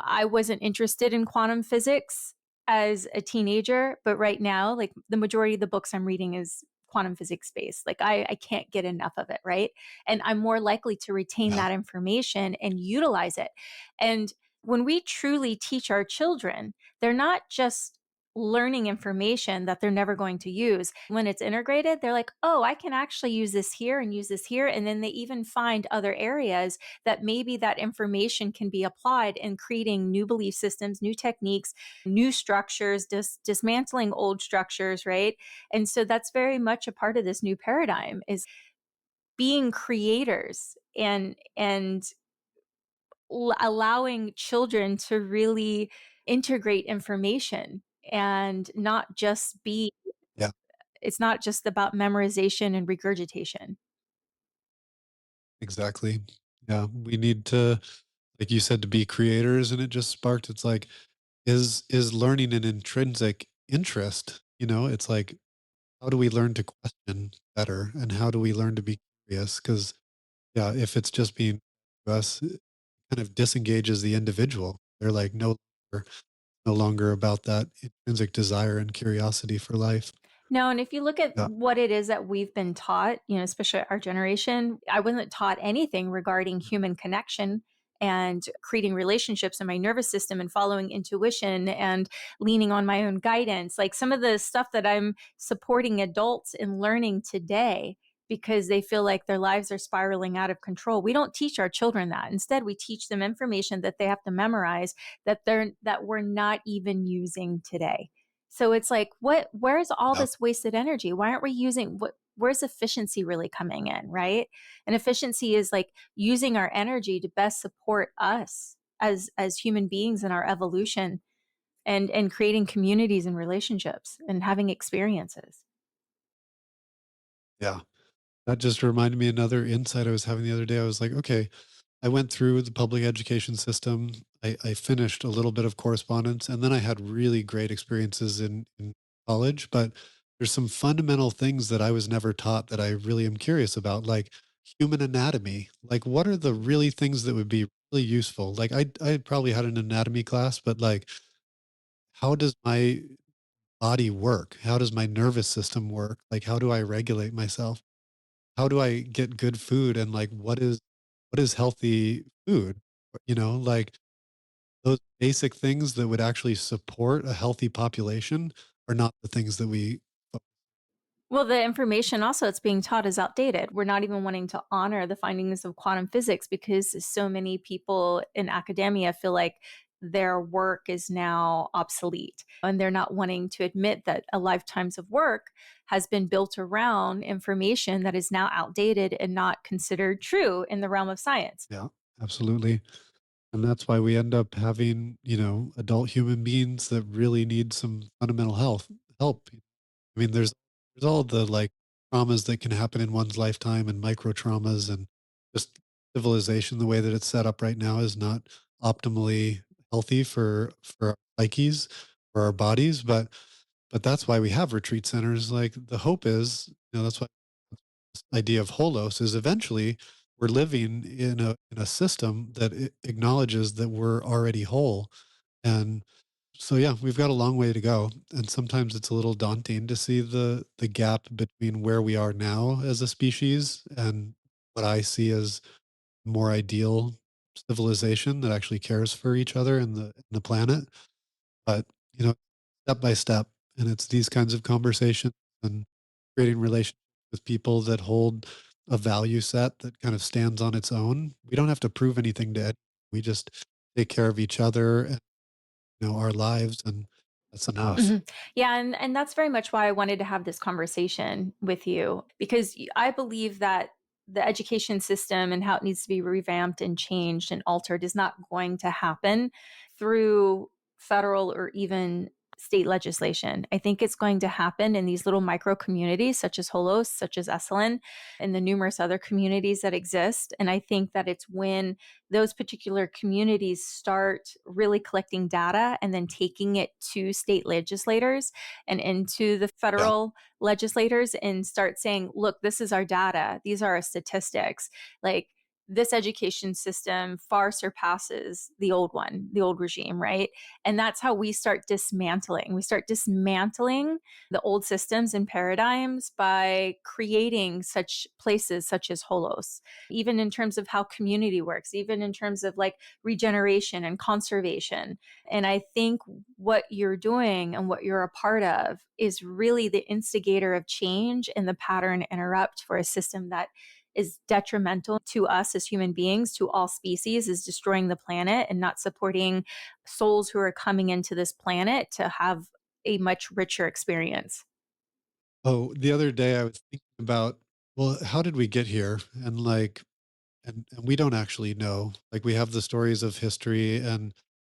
Speaker 2: I wasn't interested in quantum physics as a teenager, but right now, like the majority of the books I'm reading is quantum physics based. Like I can't get enough of it, right? And I'm more likely to retain
Speaker 1: Yeah.
Speaker 2: that information and utilize it. And when we truly teach our children, they're not just learning information that they're never going to use. When it's integrated, they're like, oh, I can actually use this here and use this here. And then they even find other areas that maybe that information can be applied in creating new belief systems, new techniques, new structures, dismantling old structures, right? And so that's very much a part of this new paradigm is being creators and allowing children to really integrate information and not just be
Speaker 1: Yeah.
Speaker 2: it's not just about memorization and regurgitation.
Speaker 1: Exactly. Yeah. We need to, like you said, to be creators, and it just sparked. It's like, is learning an intrinsic interest? It's like, how do we learn to question better, and how do we learn to be curious? Because yeah, if it's just being to us, it kind of disengages the individual. They're like no longer about that intrinsic desire and curiosity for life.
Speaker 2: No, and if you look at
Speaker 1: Yeah.
Speaker 2: what it is that we've been taught, especially our generation, I wasn't taught anything regarding human connection and creating relationships in my nervous system and following intuition and leaning on my own guidance. Like some of the stuff that I'm supporting adults in learning today because they feel like their lives are spiraling out of control. We don't teach our children that. Instead, we teach them information that they have to memorize that we're not even using today. So it's like, where's all
Speaker 1: Yeah.
Speaker 2: this wasted energy? Why aren't we using where's efficiency really coming in, right? And efficiency is like using our energy to best support us as human beings in our evolution and creating communities and relationships and having experiences.
Speaker 1: Yeah. That just reminded me another insight I was having the other day. I was like, okay, I went through the public education system. I finished a little bit of correspondence, and then I had really great experiences in college. But there's some fundamental things that I was never taught that I really am curious about, like human anatomy. Like, what are the really things that would be really useful? Like, I probably had an anatomy class, but like, how does my body work? How does my nervous system work? Like, how do I regulate myself? How do I get good food, and like what is healthy food? Like those basic things that would actually support a healthy population are not the things that we
Speaker 2: Well, the information also that's being taught is outdated. We're not even wanting to honor the findings of quantum physics because so many people in academia feel like their work is now obsolete. And they're not wanting to admit that a lifetimes of work has been built around information that is now outdated and not considered true in the realm of science.
Speaker 1: yeah, absolutely. And that's why we end up having, adult human beings that really need some fundamental health help. I mean, there's all the like traumas that can happen in one's lifetime, and micro traumas, and just civilization the way that it's set up right now is not optimally healthy for our psyches, for our bodies. But that's why we have retreat centers. Like the hope is, that's why this idea of holos is eventually we're living in a system that acknowledges that we're already whole. And so yeah, we've got a long way to go, and sometimes it's a little daunting to see the gap between where we are now as a species and what I see as more ideal civilization that actually cares for each other and the planet. But step by step, and it's these kinds of conversations and creating relationships with people that hold a value set that kind of stands on its own. We don't have to prove anything to it. We just take care of each other and our lives, and that's enough.
Speaker 2: Mhm. Yeah, and that's very much why I wanted to have this conversation with you because I believe that the education system and how it needs to be revamped and changed and altered is not going to happen through federal or even state legislation. I think it's going to happen in these little micro communities such as Holos, such as Esalen, and the numerous other communities that exist. And I think that it's when those particular communities start really collecting data and then taking it to state legislators and into the
Speaker 1: Yeah.
Speaker 2: federal legislators and start saying, look, this is our data, these are our statistics. Like, this education system far surpasses the old one, the old regime, right? And that's how we start dismantling. We start dismantling the old systems and paradigms by creating such places such as Holos, even in terms of how community works, even in terms of like regeneration and conservation. And I think what you're doing and what you're a part of is really the instigator of change and the pattern interrupt for a system that is detrimental to us as human beings, to all species, is destroying the planet and not supporting souls who are coming into this planet to have a much richer experience.
Speaker 1: Oh, the other day I was thinking about, well, how did we get here? And like, and we don't actually know. Like, we have the stories of history and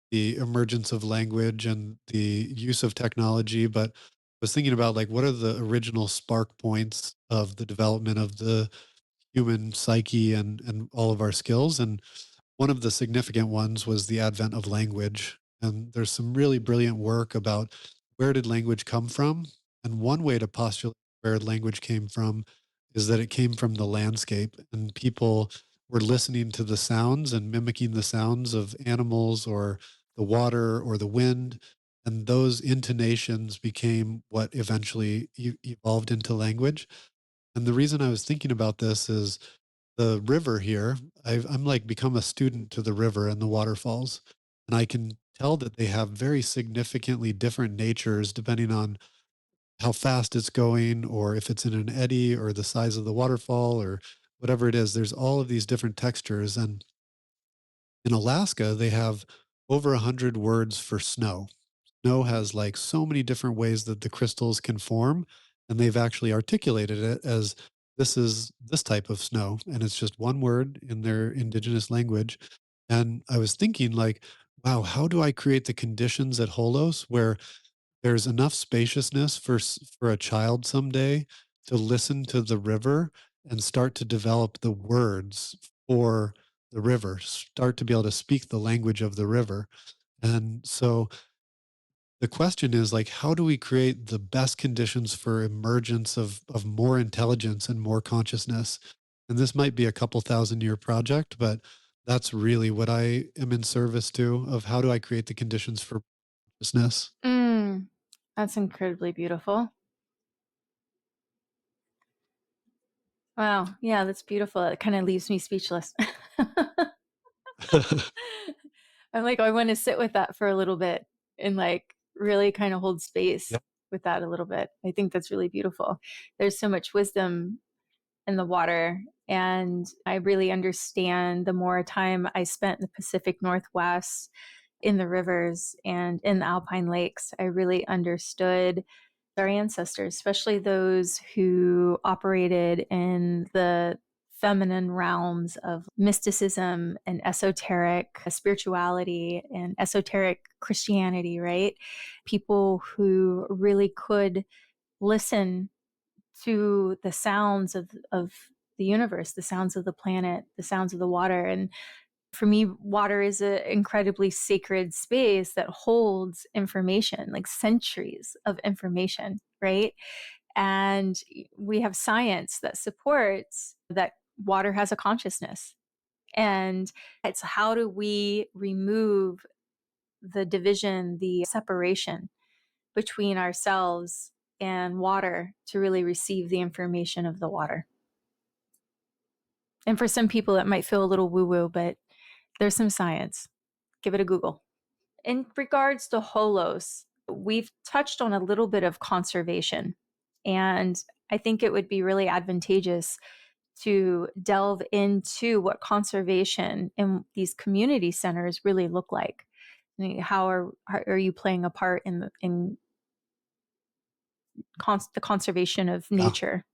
Speaker 1: the emergence of language and the use of technology, but I was thinking about like what are the original spark points of the development of the human psyche and all of our skills. And one of the significant ones was the advent of language. And there's some really brilliant work about where did language come from? And one way to postulate where language came from is that it came from the landscape, and people were listening to the sounds and mimicking the sounds of animals or the water or the wind. And those intonations became what eventually evolved into language. And the reason I was thinking about this is the river here. I'm like become a student to the river and the waterfalls, and I can tell that they have very significantly different natures depending on how fast it's going, or if it's in an eddy, or the size of the waterfall, or whatever it is. There's all of these different textures, and in Alaska, they have over 100 words for snow. Snow has like so many different ways that the crystals can form, and they've actually articulated it as this is this type of snow, and it's just one word in their indigenous language. And I was thinking, like, wow, how do I create the conditions at Holos where there's enough spaciousness for for a child someday to listen to the river and start to develop the words for the river, start to be able to speak the language of the river. And so the question is, like, how do we create the best conditions for emergence of more intelligence and more consciousness? And this might be a couple thousand-year project, but that's really what I am in service to, of how do I create the conditions for consciousness.
Speaker 2: Mm, that's incredibly beautiful. Wow. Yeah, that's beautiful. It kind of leaves me speechless. I'm like, I want to sit with that for a little bit and like really kind of hold space
Speaker 1: Yeah.
Speaker 2: with that a little bit. I think that's really beautiful. There's so much wisdom in the water. And I really understand the more time I spent in the Pacific Northwest, in the rivers and in the alpine lakes, I really understood our ancestors, especially those who operated in the feminine realms of mysticism and esoteric spirituality and esoteric Christianity, right? People who really could listen to the sounds of the universe, the sounds of the planet, the sounds of the water. And for me, water is an incredibly sacred space that holds information, like centuries of information, right? And we have science that supports that water has a consciousness. And it's how do we remove the division, the separation between ourselves and water to really receive the information of the water. And for some people, that might feel a little woo woo, but there's some science. Give it a Google. In regards to Holos, we've touched on a little bit of conservation. And I think it would be really advantageous to delve into what conservation in these community centers really look like. I mean, how are you playing a part in the conservation of
Speaker 1: Yeah.
Speaker 2: nature?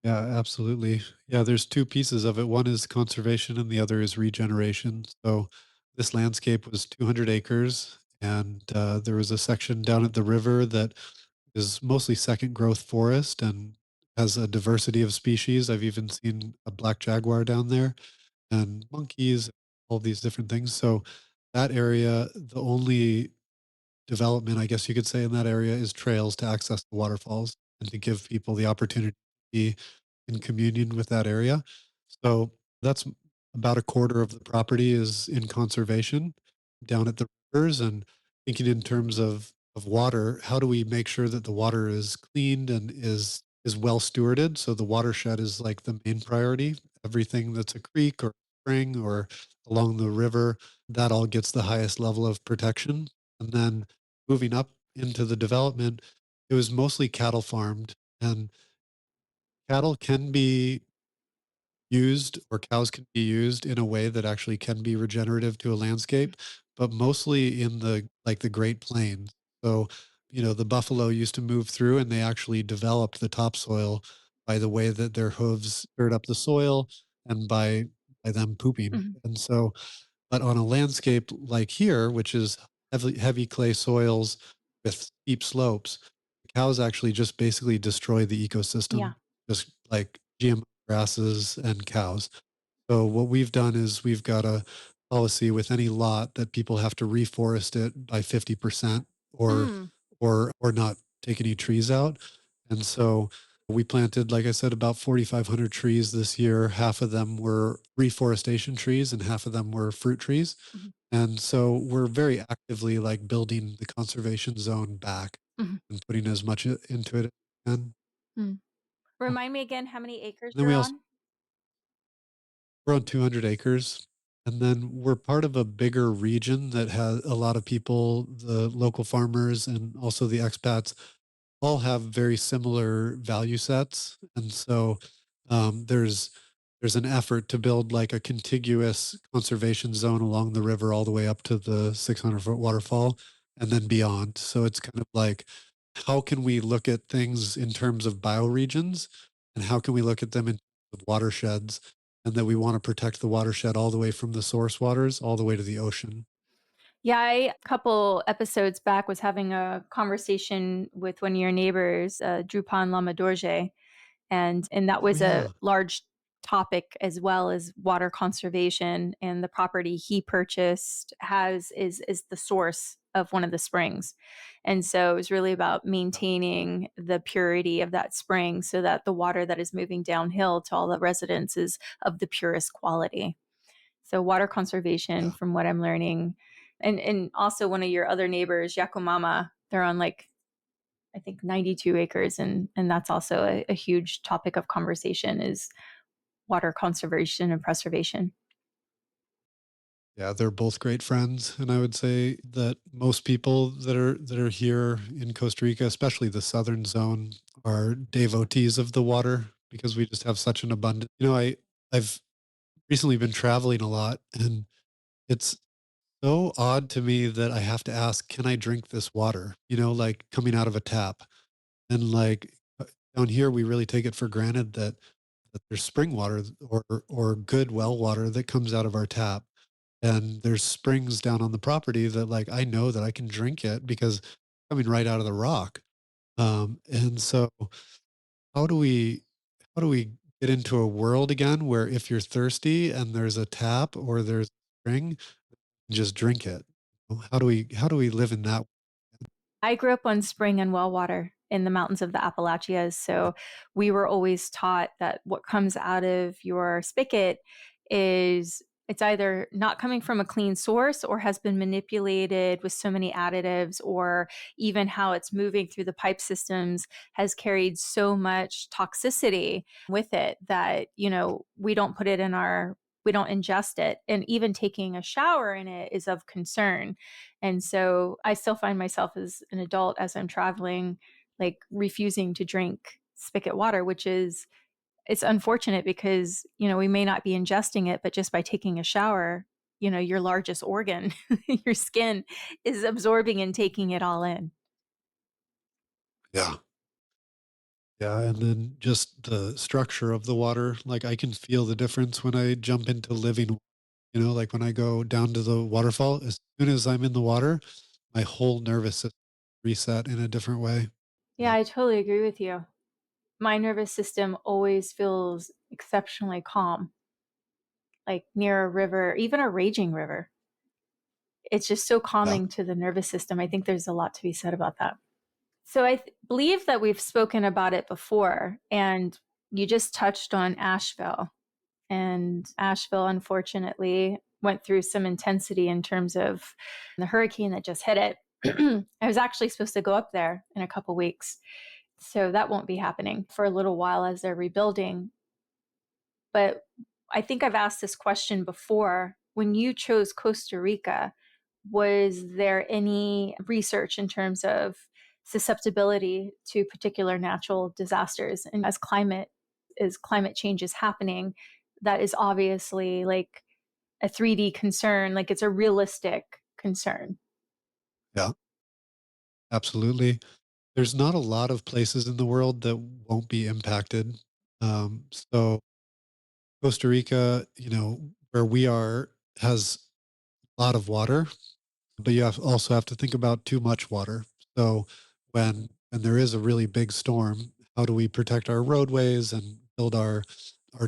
Speaker 1: Yeah, absolutely. Yeah, there's two pieces of it. One is conservation and the other is regeneration. So this landscape was 200 acres, and there was a section down at the river that is mostly second growth forest and has a diversity of species. I've even seen a black jaguar down there and monkeys, all these different things. So that area, the only development, I guess you could say, in that area is trails to access the waterfalls and to give people the opportunity to be in communion with that area. So that's about a quarter of the property is in conservation down at the rivers, and thinking in terms of water, how do we make sure that the water is cleaned and is well stewarded? So the watershed is like the main priority. Everything that's a creek or spring or along the river, that all gets the highest level of protection. And then moving up into the development, it was mostly cattle farmed, and cattle can be used or cows can be used in a way that actually can be regenerative to a landscape, but mostly in the Great Plains. So, the buffalo used to move through and they actually developed the topsoil by the way that their hooves stirred up the soil and by them pooping.
Speaker 2: Mhm.
Speaker 1: And so but on a landscape like here, which is heavy clay soils with steep slopes, the cows actually just basically destroy the ecosystem,
Speaker 2: Yeah.
Speaker 1: just like GMO grasses and cows. So what we've done is we've got a policy with any lot that people have to reforest it by 50% or
Speaker 2: Mm.
Speaker 1: or not take any trees out. And so we planted, like I said, about 4,500 trees this year. Half of them were reforestation trees and half of them were fruit trees.
Speaker 2: Mhm.
Speaker 1: And so we're very actively like building the conservation zone back
Speaker 2: Mhm.
Speaker 1: and putting as much into it. And
Speaker 2: Mm. Remind me again how many acres
Speaker 1: then
Speaker 2: you're
Speaker 1: we also
Speaker 2: on?
Speaker 1: we're on 200 acres. And then we're part of a bigger region that has a lot of people, the local farmers and also the expats all have very similar value sets. And so there's an effort to build like a contiguous conservation zone along the river all the way up to the 600-foot waterfall and then beyond. So it's kind of like, how can we look at things in terms of bioregions and how can we look at them in terms of watersheds, and that we want to protect the watershed all the way from the source waters all the way to the ocean.
Speaker 2: Yeah, I a couple episodes back was having a conversation with one of your neighbors, Drupan Lamadorje, and that
Speaker 1: Oh
Speaker 2: was a
Speaker 1: yeah.
Speaker 2: large topic as well as water conservation. And the property he purchased is the source of one of the springs, and so it was really about maintaining the purity of that spring so that the water that is moving downhill to all the residents is of the purest quality. So water conservation,
Speaker 1: Yeah.
Speaker 2: from what I'm learning, and also one of your other neighbors, Yakumama, they're on like I think 92 acres, and that's also a huge topic of conversation is water conservation and preservation.
Speaker 1: Yeah, they're both great friends, and I would say that most people that are here in Costa Rica, especially the southern zone, are devotees of the water because we just have such an abundance. I've recently been traveling a lot, and it's so odd to me that I have to ask, "Can I drink this water?" Like coming out of a tap. And like down here, we really take it for granted that there's spring water or good well water that comes out of our tap. And there's springs down on the property that like I know that I can drink it because it's coming right out of the rock. And so how do we how do we get into a world again where if you're thirsty and there's a tap or there's a spring, just drink it? How do we live in that?
Speaker 2: I grew up on spring and well water in the mountains of the Appalachias. So we were always taught that what comes out of your spigot is it's either not coming from a clean source or has been manipulated with so many additives, or even how it's moving through the pipe systems has carried so much toxicity with it that, we don't put it in we don't ingest it. And even taking a shower in it is of concern. And so I still find myself as an adult as I'm traveling, like refusing to drink spigot water, which is It's unfortunate because, we may not be ingesting it, but just by taking a shower, your largest organ, your skin, is absorbing and taking it all in.
Speaker 1: Yeah. Yeah, and then just the structure of the water, like, I can feel the difference when I jump into living, like, when I go down to the waterfall, as soon as I'm in the water, my whole nervous system reset in a different way.
Speaker 2: Yeah,
Speaker 1: Yeah.
Speaker 2: I totally agree with you. My nervous system always feels exceptionally calm, like near a river, even a raging river. It's just so
Speaker 1: Yeah.
Speaker 2: calming to the nervous system. I think there's a lot to be said about that. So I believe that we've spoken about it before, and you just touched on Asheville. And Asheville, unfortunately, went through some intensity in terms of the hurricane that just hit it. I was actually supposed to go up there in a couple weeks. So that won't be happening for a little while as they're rebuilding. But I think I've asked this question before. When you chose Costa Rica, was there any research in terms of susceptibility to particular natural disasters? And as climate change is happening, that is obviously like a 3D concern, like it's a realistic concern.
Speaker 1: Yeah, absolutely. There's not a lot of places in the world that won't be impacted. So Costa Rica, where we are, has a lot of water, but you also have to think about too much water. So when there is a really big storm, how do we protect our roadways and build our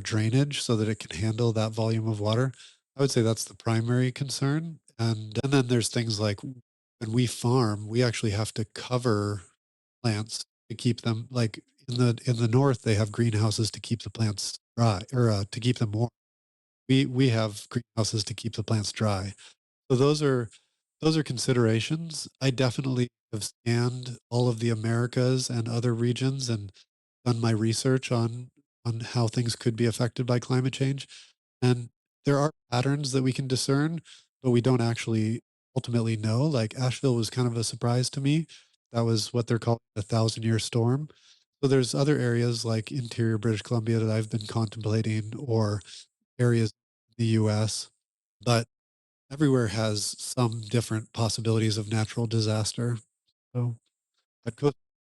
Speaker 1: drainage so that it can handle that volume of water? I would say that's the primary concern. And then there's things like when we farm, we actually have to cover plants to keep them like in the north they have greenhouses to keep the plants dry or to keep them warm. We have greenhouses to keep the plants dry. So those are considerations. I definitely have scanned all of the Americas and other regions and done my research on how things could be affected by climate change. And there are patterns that we can discern, but we don't actually ultimately know. Like Asheville was kind of a surprise to me. That was what they're calling a 1,000-year storm. So there's other areas like interior British Columbia that I've been contemplating or areas in the US, but everywhere has some different possibilities of natural disaster. So, but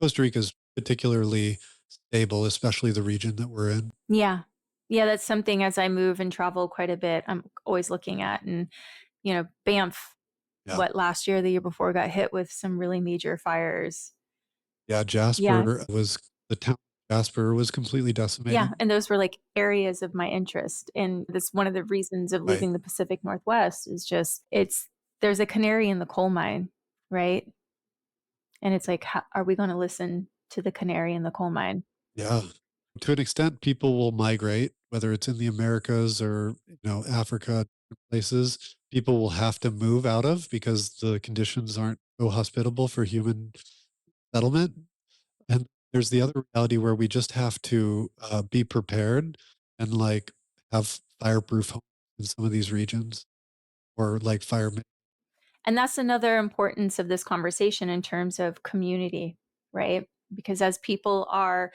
Speaker 1: Costa Rica is particularly stable, especially the region that we're in.
Speaker 2: Yeah. Yeah, that's something as I move and travel quite a bit, I'm always looking at. And, Banff,
Speaker 1: Yeah.
Speaker 2: what last year, the year before, got hit with some really major fires.
Speaker 1: Yeah.
Speaker 2: Yeah.
Speaker 1: The town of Jasper was completely
Speaker 2: Yeah.
Speaker 1: decimated.
Speaker 2: And those were like areas of my interest. And that's one of the reasons of
Speaker 1: Right.
Speaker 2: leaving the Pacific Northwest is just there's a canary in the coal mine, right? And it's like, how, are we going to listen to the canary in the coal mine?
Speaker 1: Yeah. To an extent, people will migrate, whether it's in the Americas or, Africa, places people will have to move out of because the conditions aren't so hospitable for human settlement. And there's the other reality where we just have to be prepared and like have fireproof homes in some of these regions or like fire.
Speaker 2: And that's another importance of this conversation in terms of community, right? Because as people are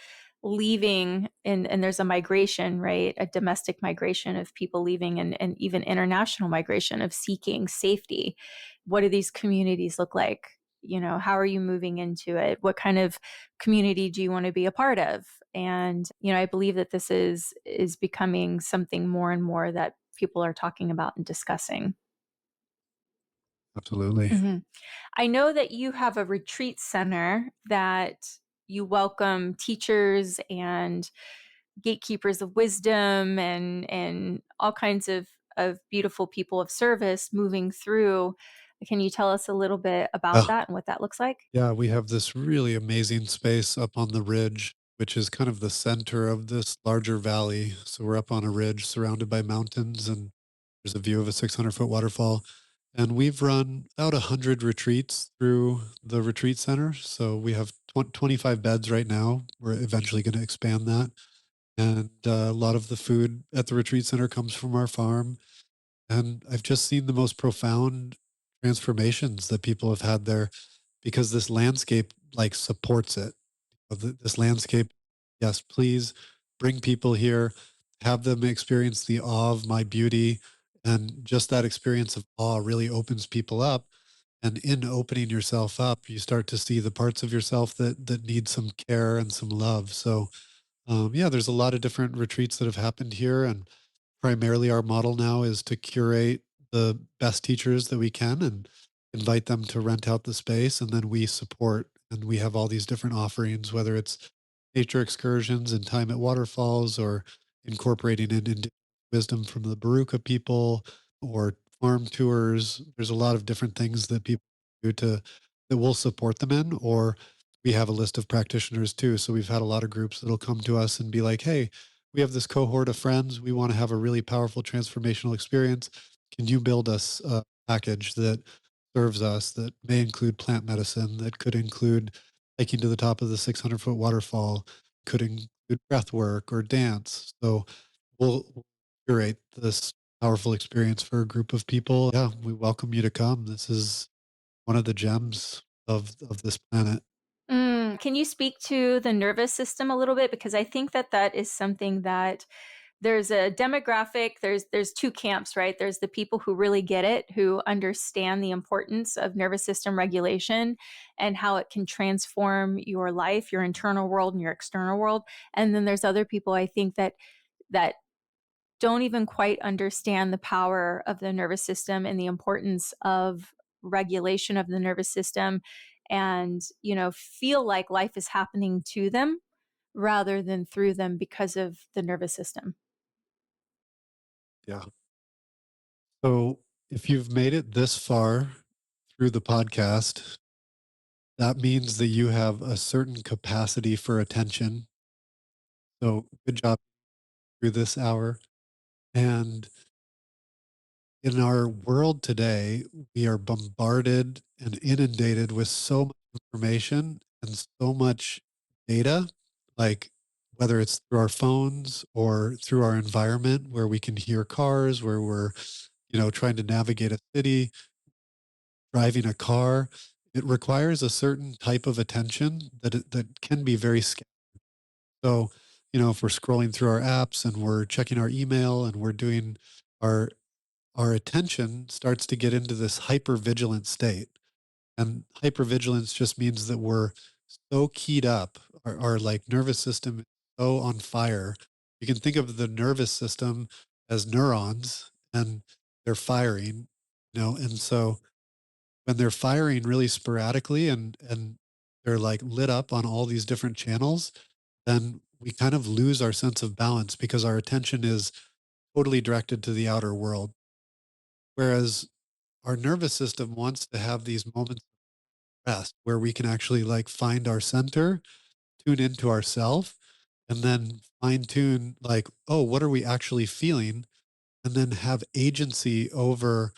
Speaker 2: leaving and there's a migration, right? A domestic migration of people leaving and even international migration of seeking safety. What do these communities look like? How are you moving into it? What kind of community do you want to be a part of? And, I believe that this is becoming something more and more that people are talking about and discussing.
Speaker 1: Absolutely.
Speaker 2: Mhm. I know that you have a retreat center that you welcome teachers and gatekeepers of wisdom and all kinds of beautiful people of service moving through. Can you tell us a little bit about
Speaker 1: Yeah.
Speaker 2: that and what that looks like?
Speaker 1: Yeah. We have this really amazing space up on the ridge, which is kind of the center of this larger valley. So we're up on a ridge surrounded by mountains and there's a view of a 600-foot waterfall. And we've run about 100 retreats through the retreat center. So we have 25 beds right now. We're eventually going to expand that. And a lot of the food at the retreat center comes from our farm. And I've just seen the most profound transformations that people have had there because this landscape like supports it. This landscape, yes, please bring people here, have them experience the awe of my beauty. And just that experience of awe really opens people up. And in opening yourself up, you start to see the parts of yourself that need some care and some love. So yeah, there's a lot of different retreats that have happened here, and primarily our model now is to curate the best teachers that we can and invite them to rent out the space, and then we support, and we have all these different offerings, whether it's nature excursions and time at waterfalls, or incorporating in indigenous wisdom from the Baruka people, or farm tours. There's a lot of different things that people do to that we'll support them in, or we have a list of practitioners too. So we've had a lot of groups that'll come to us and be like, hey, we have this cohort of friends. We want to have a really powerful transformational experience. Can you build us a package that serves us, that may include plant medicine, that could include hiking to the top of the 600-foot waterfall, could include breath work or dance? So we'll curate this powerful experience for a group of people. Yeah, we welcome you to come. This is one of the gems of this planet.
Speaker 2: Can you speak to the nervous system a little bit? Because I think that that is something that there's a demographic, there's two camps, right? There's the people who really get it, who understand the importance of nervous system regulation and how it can transform your life, your internal world and your external world. And then there's other people, I think, that don't even quite understand the power of the nervous system and the importance of regulation of the nervous system, and feel like life is happening to them rather than through them because of the nervous system.
Speaker 1: Yeah. So if you've made it this far through the podcast, that means that you have a certain capacity for attention. So good job through this hour. And in our world today, we are bombarded and inundated with so much information and so much data, like whether it's through our phones or through our environment where we can hear cars, where we're, trying to navigate a city, driving a car. It requires a certain type of attention that can be very scary. So, if we're scrolling through our apps and we're checking our email and we're doing our our attention starts to get into this hyper vigilant state. And hypervigilance just means that we're so keyed up, our like nervous system is so on fire. You can think of the nervous system as neurons, and they're firing, and so when they're firing really sporadically, and they're like lit up on all these different channels, then we kind of lose our sense of balance because our attention is totally directed to the outer world. Whereas our nervous system wants to have these moments of rest where we can actually like find our center, tune into ourself, and then fine tune like, oh, what are we actually feeling? And then have agency over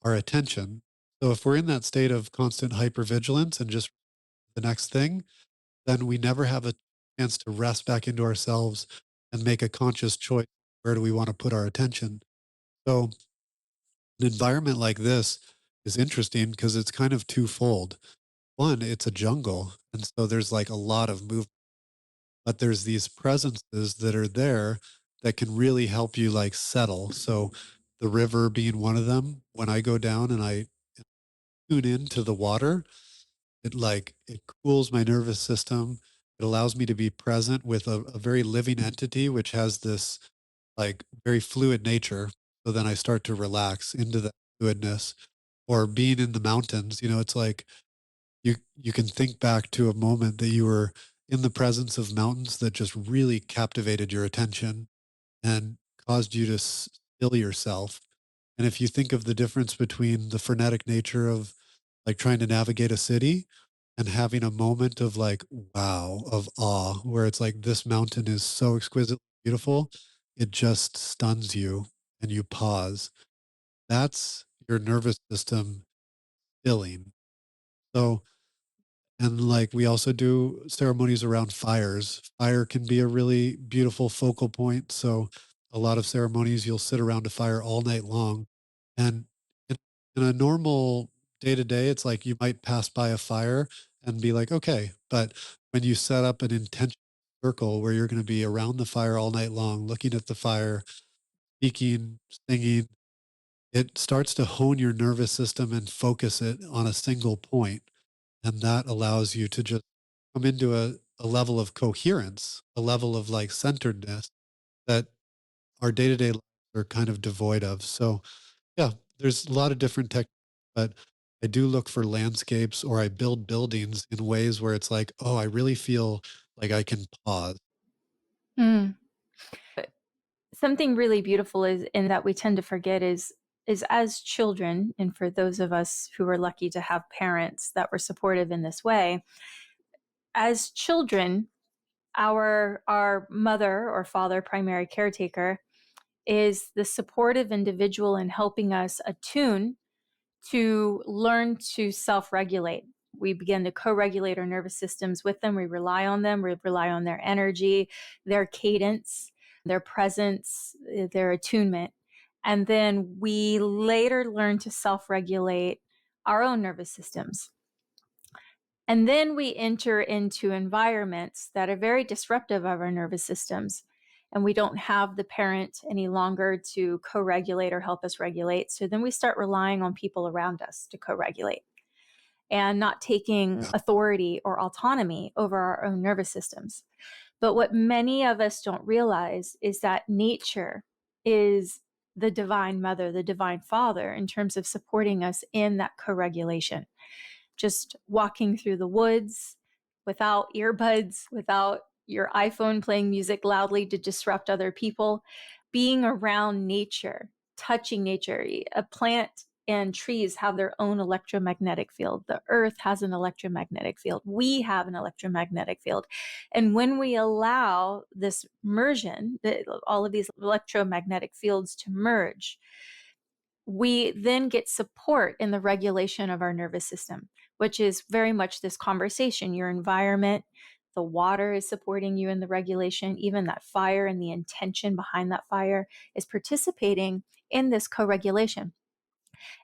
Speaker 1: our attention. So if we're in that state of constant hypervigilance and just the next thing, then we never have a chance to rest back into ourselves and make a conscious choice. Where do we want to put our attention? So an environment like this is interesting because it's kind of twofold. One, it's a jungle. And so there's like a lot of movement, but there's these presences that are there that can really help you like settle. So the river being one of them, when I go down and I tune into the water, it cools my nervous system. It allows me to be present with a very living entity, which has this like very fluid nature. So then I start to relax into that fluidness. Or being in the mountains, it's like you can think back to a moment that you were in the presence of mountains that just really captivated your attention and caused you to still yourself. And if you think of the difference between the frenetic nature of like trying to navigate a city and having a moment of like, wow, of awe, where it's like, this mountain is so exquisitely beautiful, it just stuns you and you pause. That's your nervous system stilling. So, and like we also do ceremonies around fires. Fire can be a really beautiful focal point. So a lot of ceremonies you'll sit around a fire all night long. And in, in a normal day to day, it's like you might pass by a fire and be like, okay. But when you set up an intention circle where you're going to be around the fire all night long, looking at the fire, speaking, singing, it starts to hone your nervous system and focus it on a single point. And that allows you to just come into a level of coherence, a level of like centeredness that our day to day lives are kind of devoid of. So, yeah, there's a lot of different techniques, but I do look for landscapes or I build buildings in ways where it's like, oh, I really feel like I can pause.
Speaker 2: Mm. Something really beautiful is in that we tend to forget is as children, and for those of us who were lucky to have parents that were supportive in this way, as children, our mother or father, primary caretaker, is the supportive individual in helping us attune to learn to self-regulate. We begin to co-regulate our nervous systems with them. We rely on them. We rely on their energy, their cadence, their presence, their attunement. And then we later learn to self-regulate our own nervous systems. And then we enter into environments that are very disruptive of our nervous systems. And we don't have the parent any longer to co regulate or help us regulate. So then we start relying on people around us to co regulate and not taking
Speaker 1: Yeah,
Speaker 2: authority or autonomy over our own nervous systems. But what many of us don't realize is that nature is the divine mother, the divine father, in terms of supporting us in that co regulation. Just walking through the woods without earbuds, without your iPhone playing music loudly to disrupt other people, being around nature, touching nature. A plant and trees have their own electromagnetic field. The earth has an electromagnetic field. We have an electromagnetic field. And when we allow this mersion, all of these electromagnetic fields to merge, we then get support in the regulation of our nervous system, which is very much this conversation. Your environment, the water is supporting you in the regulation, even that fire and the intention behind that fire is participating in this co regulation.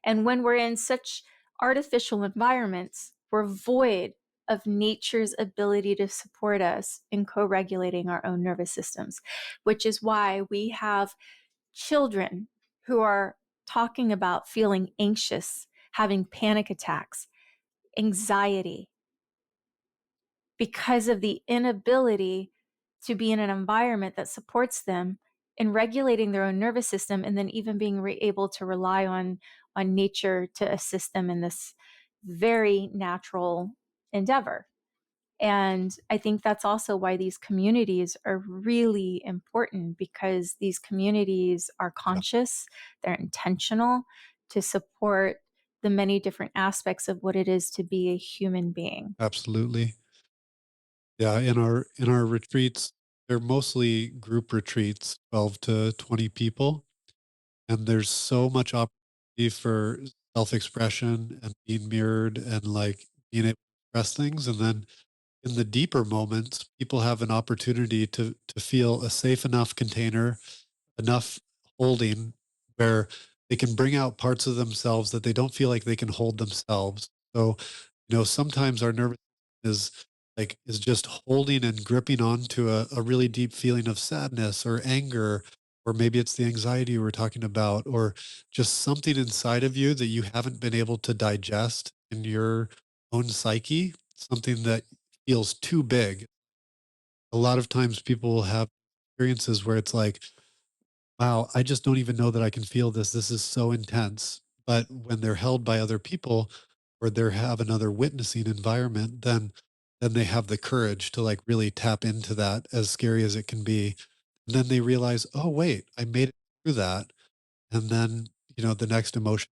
Speaker 2: And when we're in such artificial environments, we're void of nature's ability to support us in co regulating our own nervous systems, which is why we have children who are talking about feeling anxious, having panic attacks, anxiety, because of the inability to be in an environment that supports them in regulating their own nervous system, and then even being able to rely on nature to assist them in this very natural endeavor. And I think that's also why these communities are really important, because these communities are
Speaker 1: yeah,
Speaker 2: conscious, they're intentional to support the many different aspects of what it is to be a human being.
Speaker 1: absolutely. Yeah, in our retreats, they're mostly group retreats, 12 to 20 people, and there's so much opportunity for self-expression and being mirrored and like being able to express things. And then in the deeper moments, people have an opportunity to feel a safe enough container, enough holding where they can bring out parts of themselves that they don't feel like they can hold themselves. So, sometimes our nervous is just holding and gripping on to a really deep feeling of sadness or anger, or maybe it's the anxiety we're talking about, or just something inside of you that you haven't been able to digest in your own psyche, something that feels too big. A lot of times people will have experiences where it's like, wow, I just don't even know that I can feel this. This is so intense. But when they're held by other people or they have another witnessing environment, then they have the courage to like really tap into that, as scary as it can be. And then they realize, oh wait, I made it through that. And then, the next emotion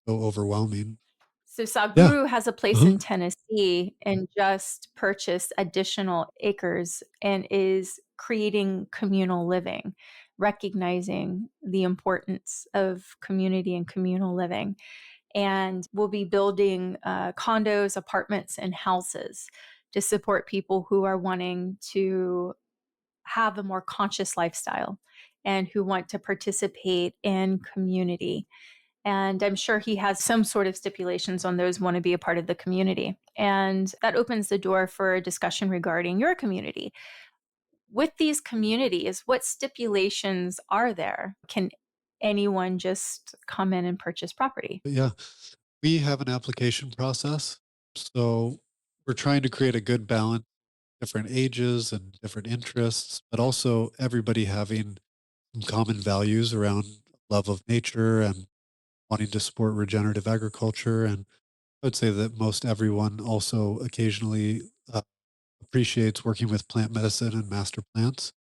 Speaker 1: is so overwhelming.
Speaker 2: So
Speaker 1: Yeah.
Speaker 2: Sadhguru has a place
Speaker 1: Uh-huh.
Speaker 2: in Tennessee and just purchased additional acres and is creating communal living, recognizing the importance of community and communal living. And we'll be building condos, apartments, and houses to support people who are wanting to have a more conscious lifestyle and who want to participate in community. And I'm sure he has some sort of stipulations on those who want to be a part of the community. And that opens the door for a discussion regarding your community. with these communities, what stipulations are there? Can anyone just come in and purchase property?
Speaker 1: But yeah, we have an application process. So we're trying to create a good balance, different ages and different interests, but also everybody having some common values around love of nature and wanting to support regenerative agriculture. And I would say that most everyone also occasionally appreciates working with plant medicine and master plants.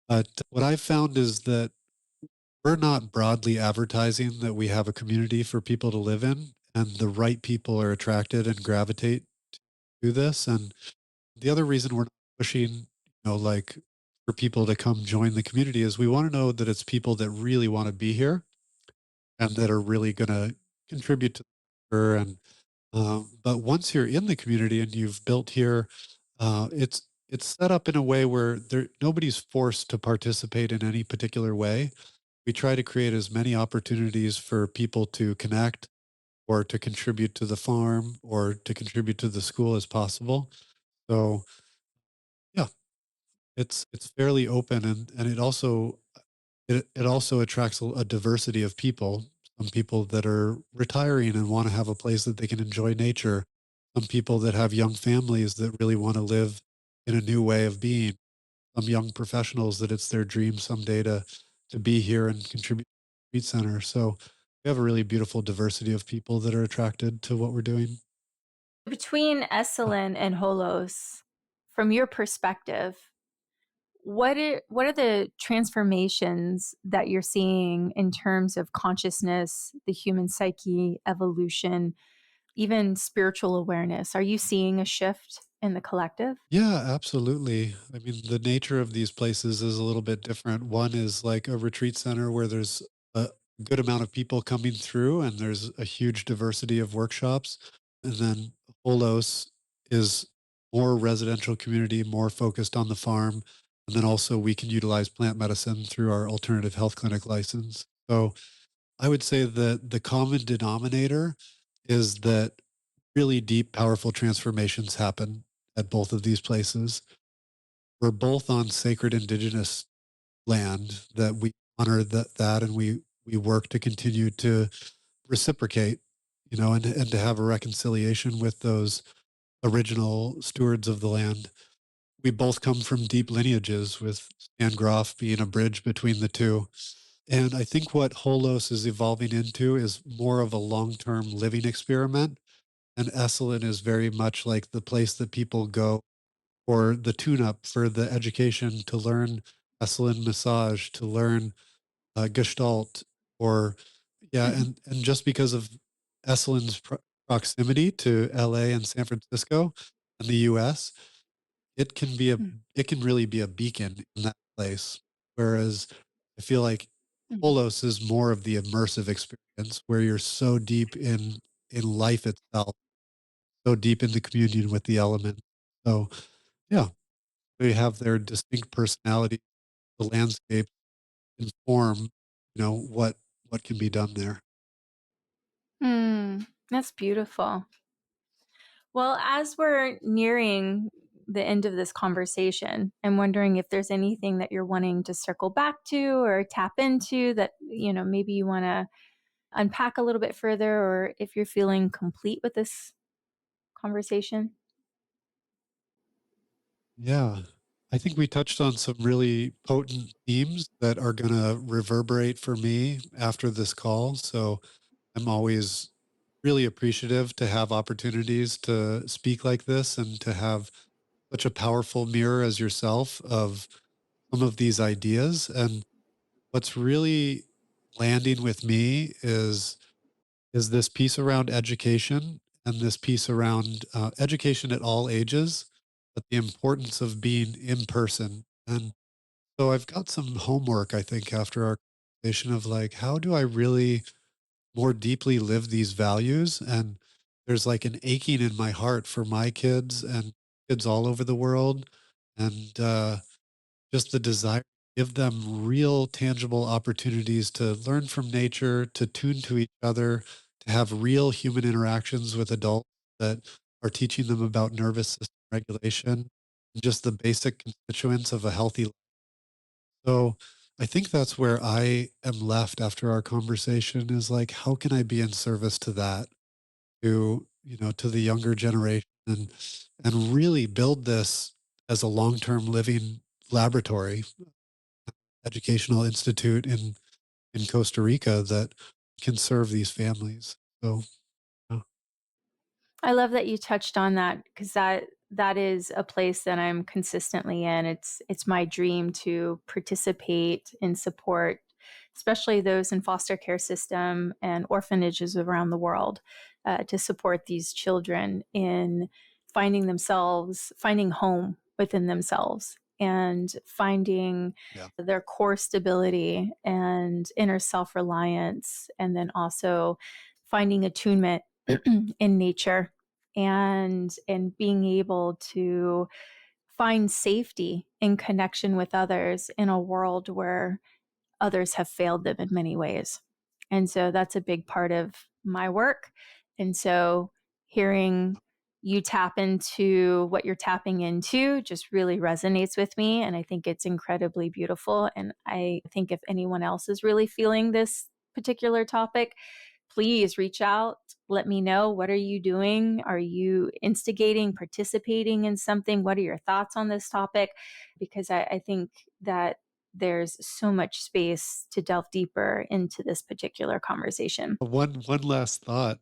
Speaker 1: But what I've found is that we're not broadly advertising that we have a community for people to live in, and the right people are attracted and gravitate to this. And the other reason we're not pushing, like for people to come join the community is we want to know that it's people that really want to be here and that are really going to contribute to her. And but once you're in the community and you've built here, it's set up in a way where nobody's forced to participate in any particular way. We try to create as many opportunities for people to connect or to contribute to the farm or to contribute to the school as possible. So yeah, it's fairly open, and it also attracts a diversity of people. Some people that are retiring and want to have a place that they can enjoy nature. Some people that have young families that really want to live in a new way of being. Some young professionals that it's their dream someday to be here and contribute to the Street Center. So we have a really beautiful diversity of people that are attracted to what we're doing.
Speaker 2: Between Esalen and Holos, from your perspective, what are the transformations that you're seeing in terms of consciousness, the human psyche, evolution, even spiritual awareness? Are you seeing a shift in the collective?
Speaker 1: Yeah, absolutely. I mean, the nature of these places is a little bit different. One is like a retreat center where there's a good amount of people coming through and there's a huge diversity of workshops. And then Holos is more residential community, more focused on the farm. And then also we can utilize plant medicine through our alternative health clinic license. So I would say that the common denominator is that really deep, powerful transformations happen at both of these places. We're both on sacred indigenous land that we honor that and we work to continue to reciprocate, and to have a reconciliation with those original stewards of the land. We both come from deep lineages, with Stan Groff being a bridge between the two. And I think what Holos is evolving into is more of a long term living experiment. And Esalen is very much like the place that people go for the tune up, for the education, to learn Esalen massage, to learn Gestalt, or yeah,
Speaker 2: Mhm,
Speaker 1: and just because of Esalen's proximity to LA and San Francisco and the US, it can be a
Speaker 2: mm,
Speaker 1: it can really be a beacon in that place. Whereas I feel like
Speaker 2: mhm.
Speaker 1: Holos is more of the immersive experience where you're so deep in life itself, so deep in the communion with the element. So yeah, they have their distinct personality. The landscape inform, what can be done there.
Speaker 2: Hmm, that's beautiful. Well, as we're nearing the end of this conversation, I'm wondering if there's anything that you're wanting to circle back to or tap into that, maybe you want to unpack a little bit further, or if you're feeling complete with this conversation.
Speaker 1: Yeah. I think we touched on some really potent themes that are going to reverberate for me after this call. So I'm always really appreciative to have opportunities to speak like this and to have such a powerful mirror as yourself of some of these ideas. And what's really landing with me is this piece around education and this piece around education at all ages, but the importance of being in person. And so I've got some homework, I think, after our conversation of like, how do I really more deeply live these values? And there's like an aching in my heart for my kids and kids all over the world. And just the desire to give them real tangible opportunities to learn from nature, to tune to each other, to have real human interactions with adults that are teaching them about nervous system regulation and just the basic constituents of a healthy life. So I think that's where I am left after our conversation is like, how can I be in service to that, to, to the younger generation and really build this as a long-term living laboratory, educational institute in Costa Rica that can serve these families. So, yeah.
Speaker 2: I love that you touched on that because that is a place that I'm consistently in. It's my dream to participate and support, especially those in foster care system and orphanages around the world, to support these children in finding themselves, finding home within themselves, and finding
Speaker 1: Yeah.
Speaker 2: their core stability and inner self reliance, and then also finding attunement in nature and being able to find safety in connection with others in a world where others have failed them in many ways. And so that's a big part of my work. And so hearing you tap into what you're tapping into just really resonates with me. And I think it's incredibly beautiful. And I think if anyone else is really feeling this particular topic, please reach out. Let me know. What are you doing? Are you instigating, participating in something? What are your thoughts on this topic? Because I think that there's so much space to delve deeper into this particular conversation.
Speaker 1: One last thought.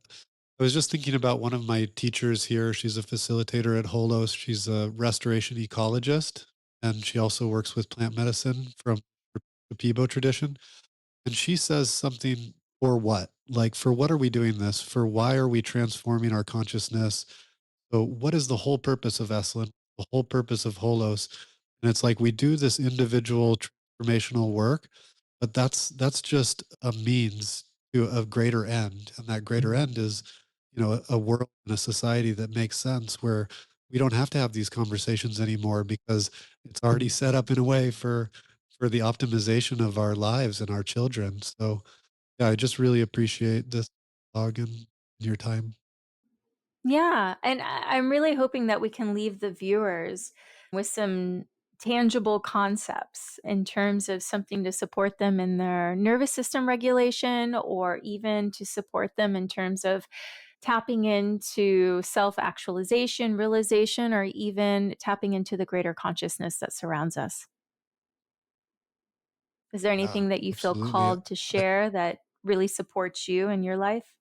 Speaker 1: I was just thinking about one of my teachers here. She's a facilitator at Holos. She's a restoration ecologist, and she also works with plant medicine from the Peebo tradition. And she says something for what? Like, for what are we doing this? For why are we transforming our consciousness? So, what is the whole purpose of Esalen? The whole purpose of Holos? And it's like we do this individual transformational work, but that's just a means to a greater end, and that greater end is, a world and a society that makes sense where we don't have to have these conversations anymore because it's already set up in a way for the optimization of our lives and our children. So, yeah, I just really appreciate this dialogue and your time.
Speaker 2: Yeah. And I'm really hoping that we can leave the viewers with some tangible concepts in terms of something to support them in their nervous system regulation, or even to support them in terms of tapping into self actualization, realization, or even tapping into the greater consciousness that surrounds us. Is there
Speaker 1: Yeah,
Speaker 2: anything that you feel
Speaker 1: absolutely.
Speaker 2: called to share that really supports you in your life?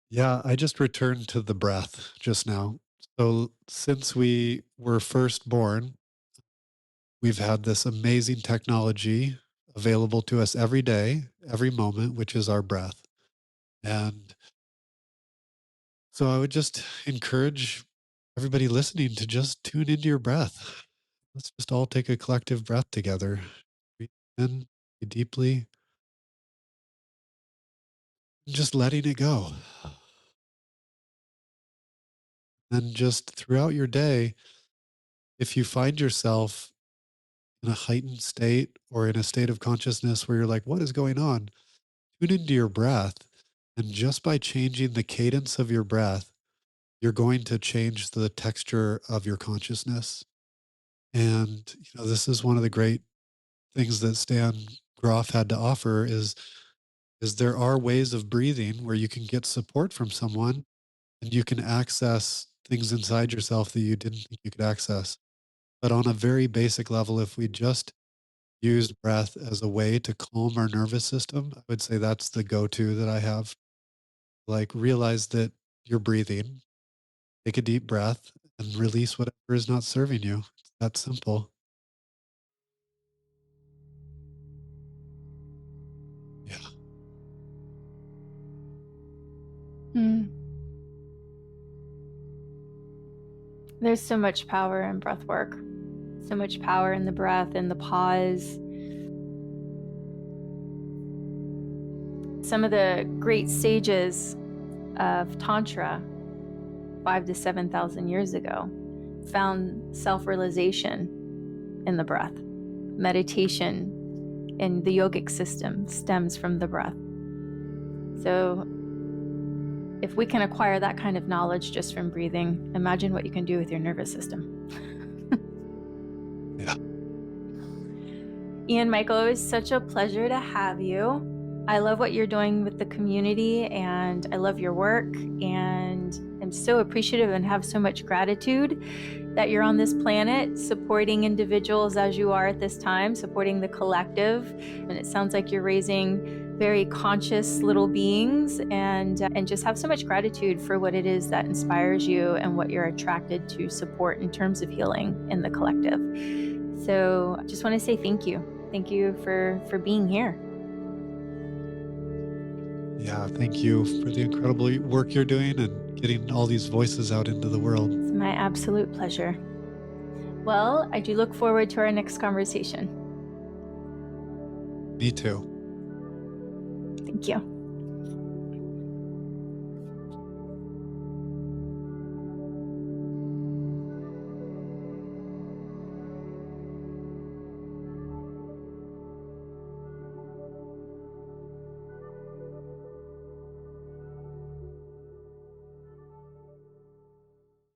Speaker 1: Yeah, I just returned to the breath just now. So, since we were first born, we've had this amazing technology available to us every day, every moment, which is our breath. And so, I would just encourage everybody listening to just tune into your breath. Let's just all take a collective breath together. Breathe in, breathe deeply, and just letting it go. And just throughout your day, if you find yourself in a heightened state or in a state of consciousness where you're like, what is going on? Tune into your breath. And just by changing the cadence of your breath, you're going to change the texture of your consciousness. And, this is one of the great things that Stan Groff had to offer is there are ways of breathing where you can get support from someone and you can access things inside yourself that you didn't think you could access. But on a very basic level, if we just used breath as a way to calm our nervous system, I would say that's the go-to that I have. Like, realize that you're breathing, take a deep breath, and release whatever is not serving you. It's that simple. Yeah.
Speaker 2: Mm. There's so much power in breath work, so much power in the breath and the pause. Some of the great sages of Tantra 5 to 7,000 years ago found self realization in the breath. Meditation in the yogic system stems from the breath. So, if we can acquire that kind of knowledge just from breathing, imagine what you can do with your nervous system.
Speaker 1: Yeah.
Speaker 2: Ian Michael, it was such a pleasure to have you. I love what you're doing with the community, and I love your work, and I'm so appreciative and have so much gratitude that you're on this planet supporting individuals as you are at this time, supporting the collective. And it sounds like you're raising very conscious little beings, and just have so much gratitude for what it is that inspires you and what you're attracted to support in terms of healing in the collective. So I just want to say thank you. Thank you for being here.
Speaker 1: Yeah, thank you for the incredible work you're doing and getting all these voices out into the world.
Speaker 2: It's my absolute pleasure. Well, I do look forward to our next conversation.
Speaker 1: Me too.
Speaker 2: Thank you.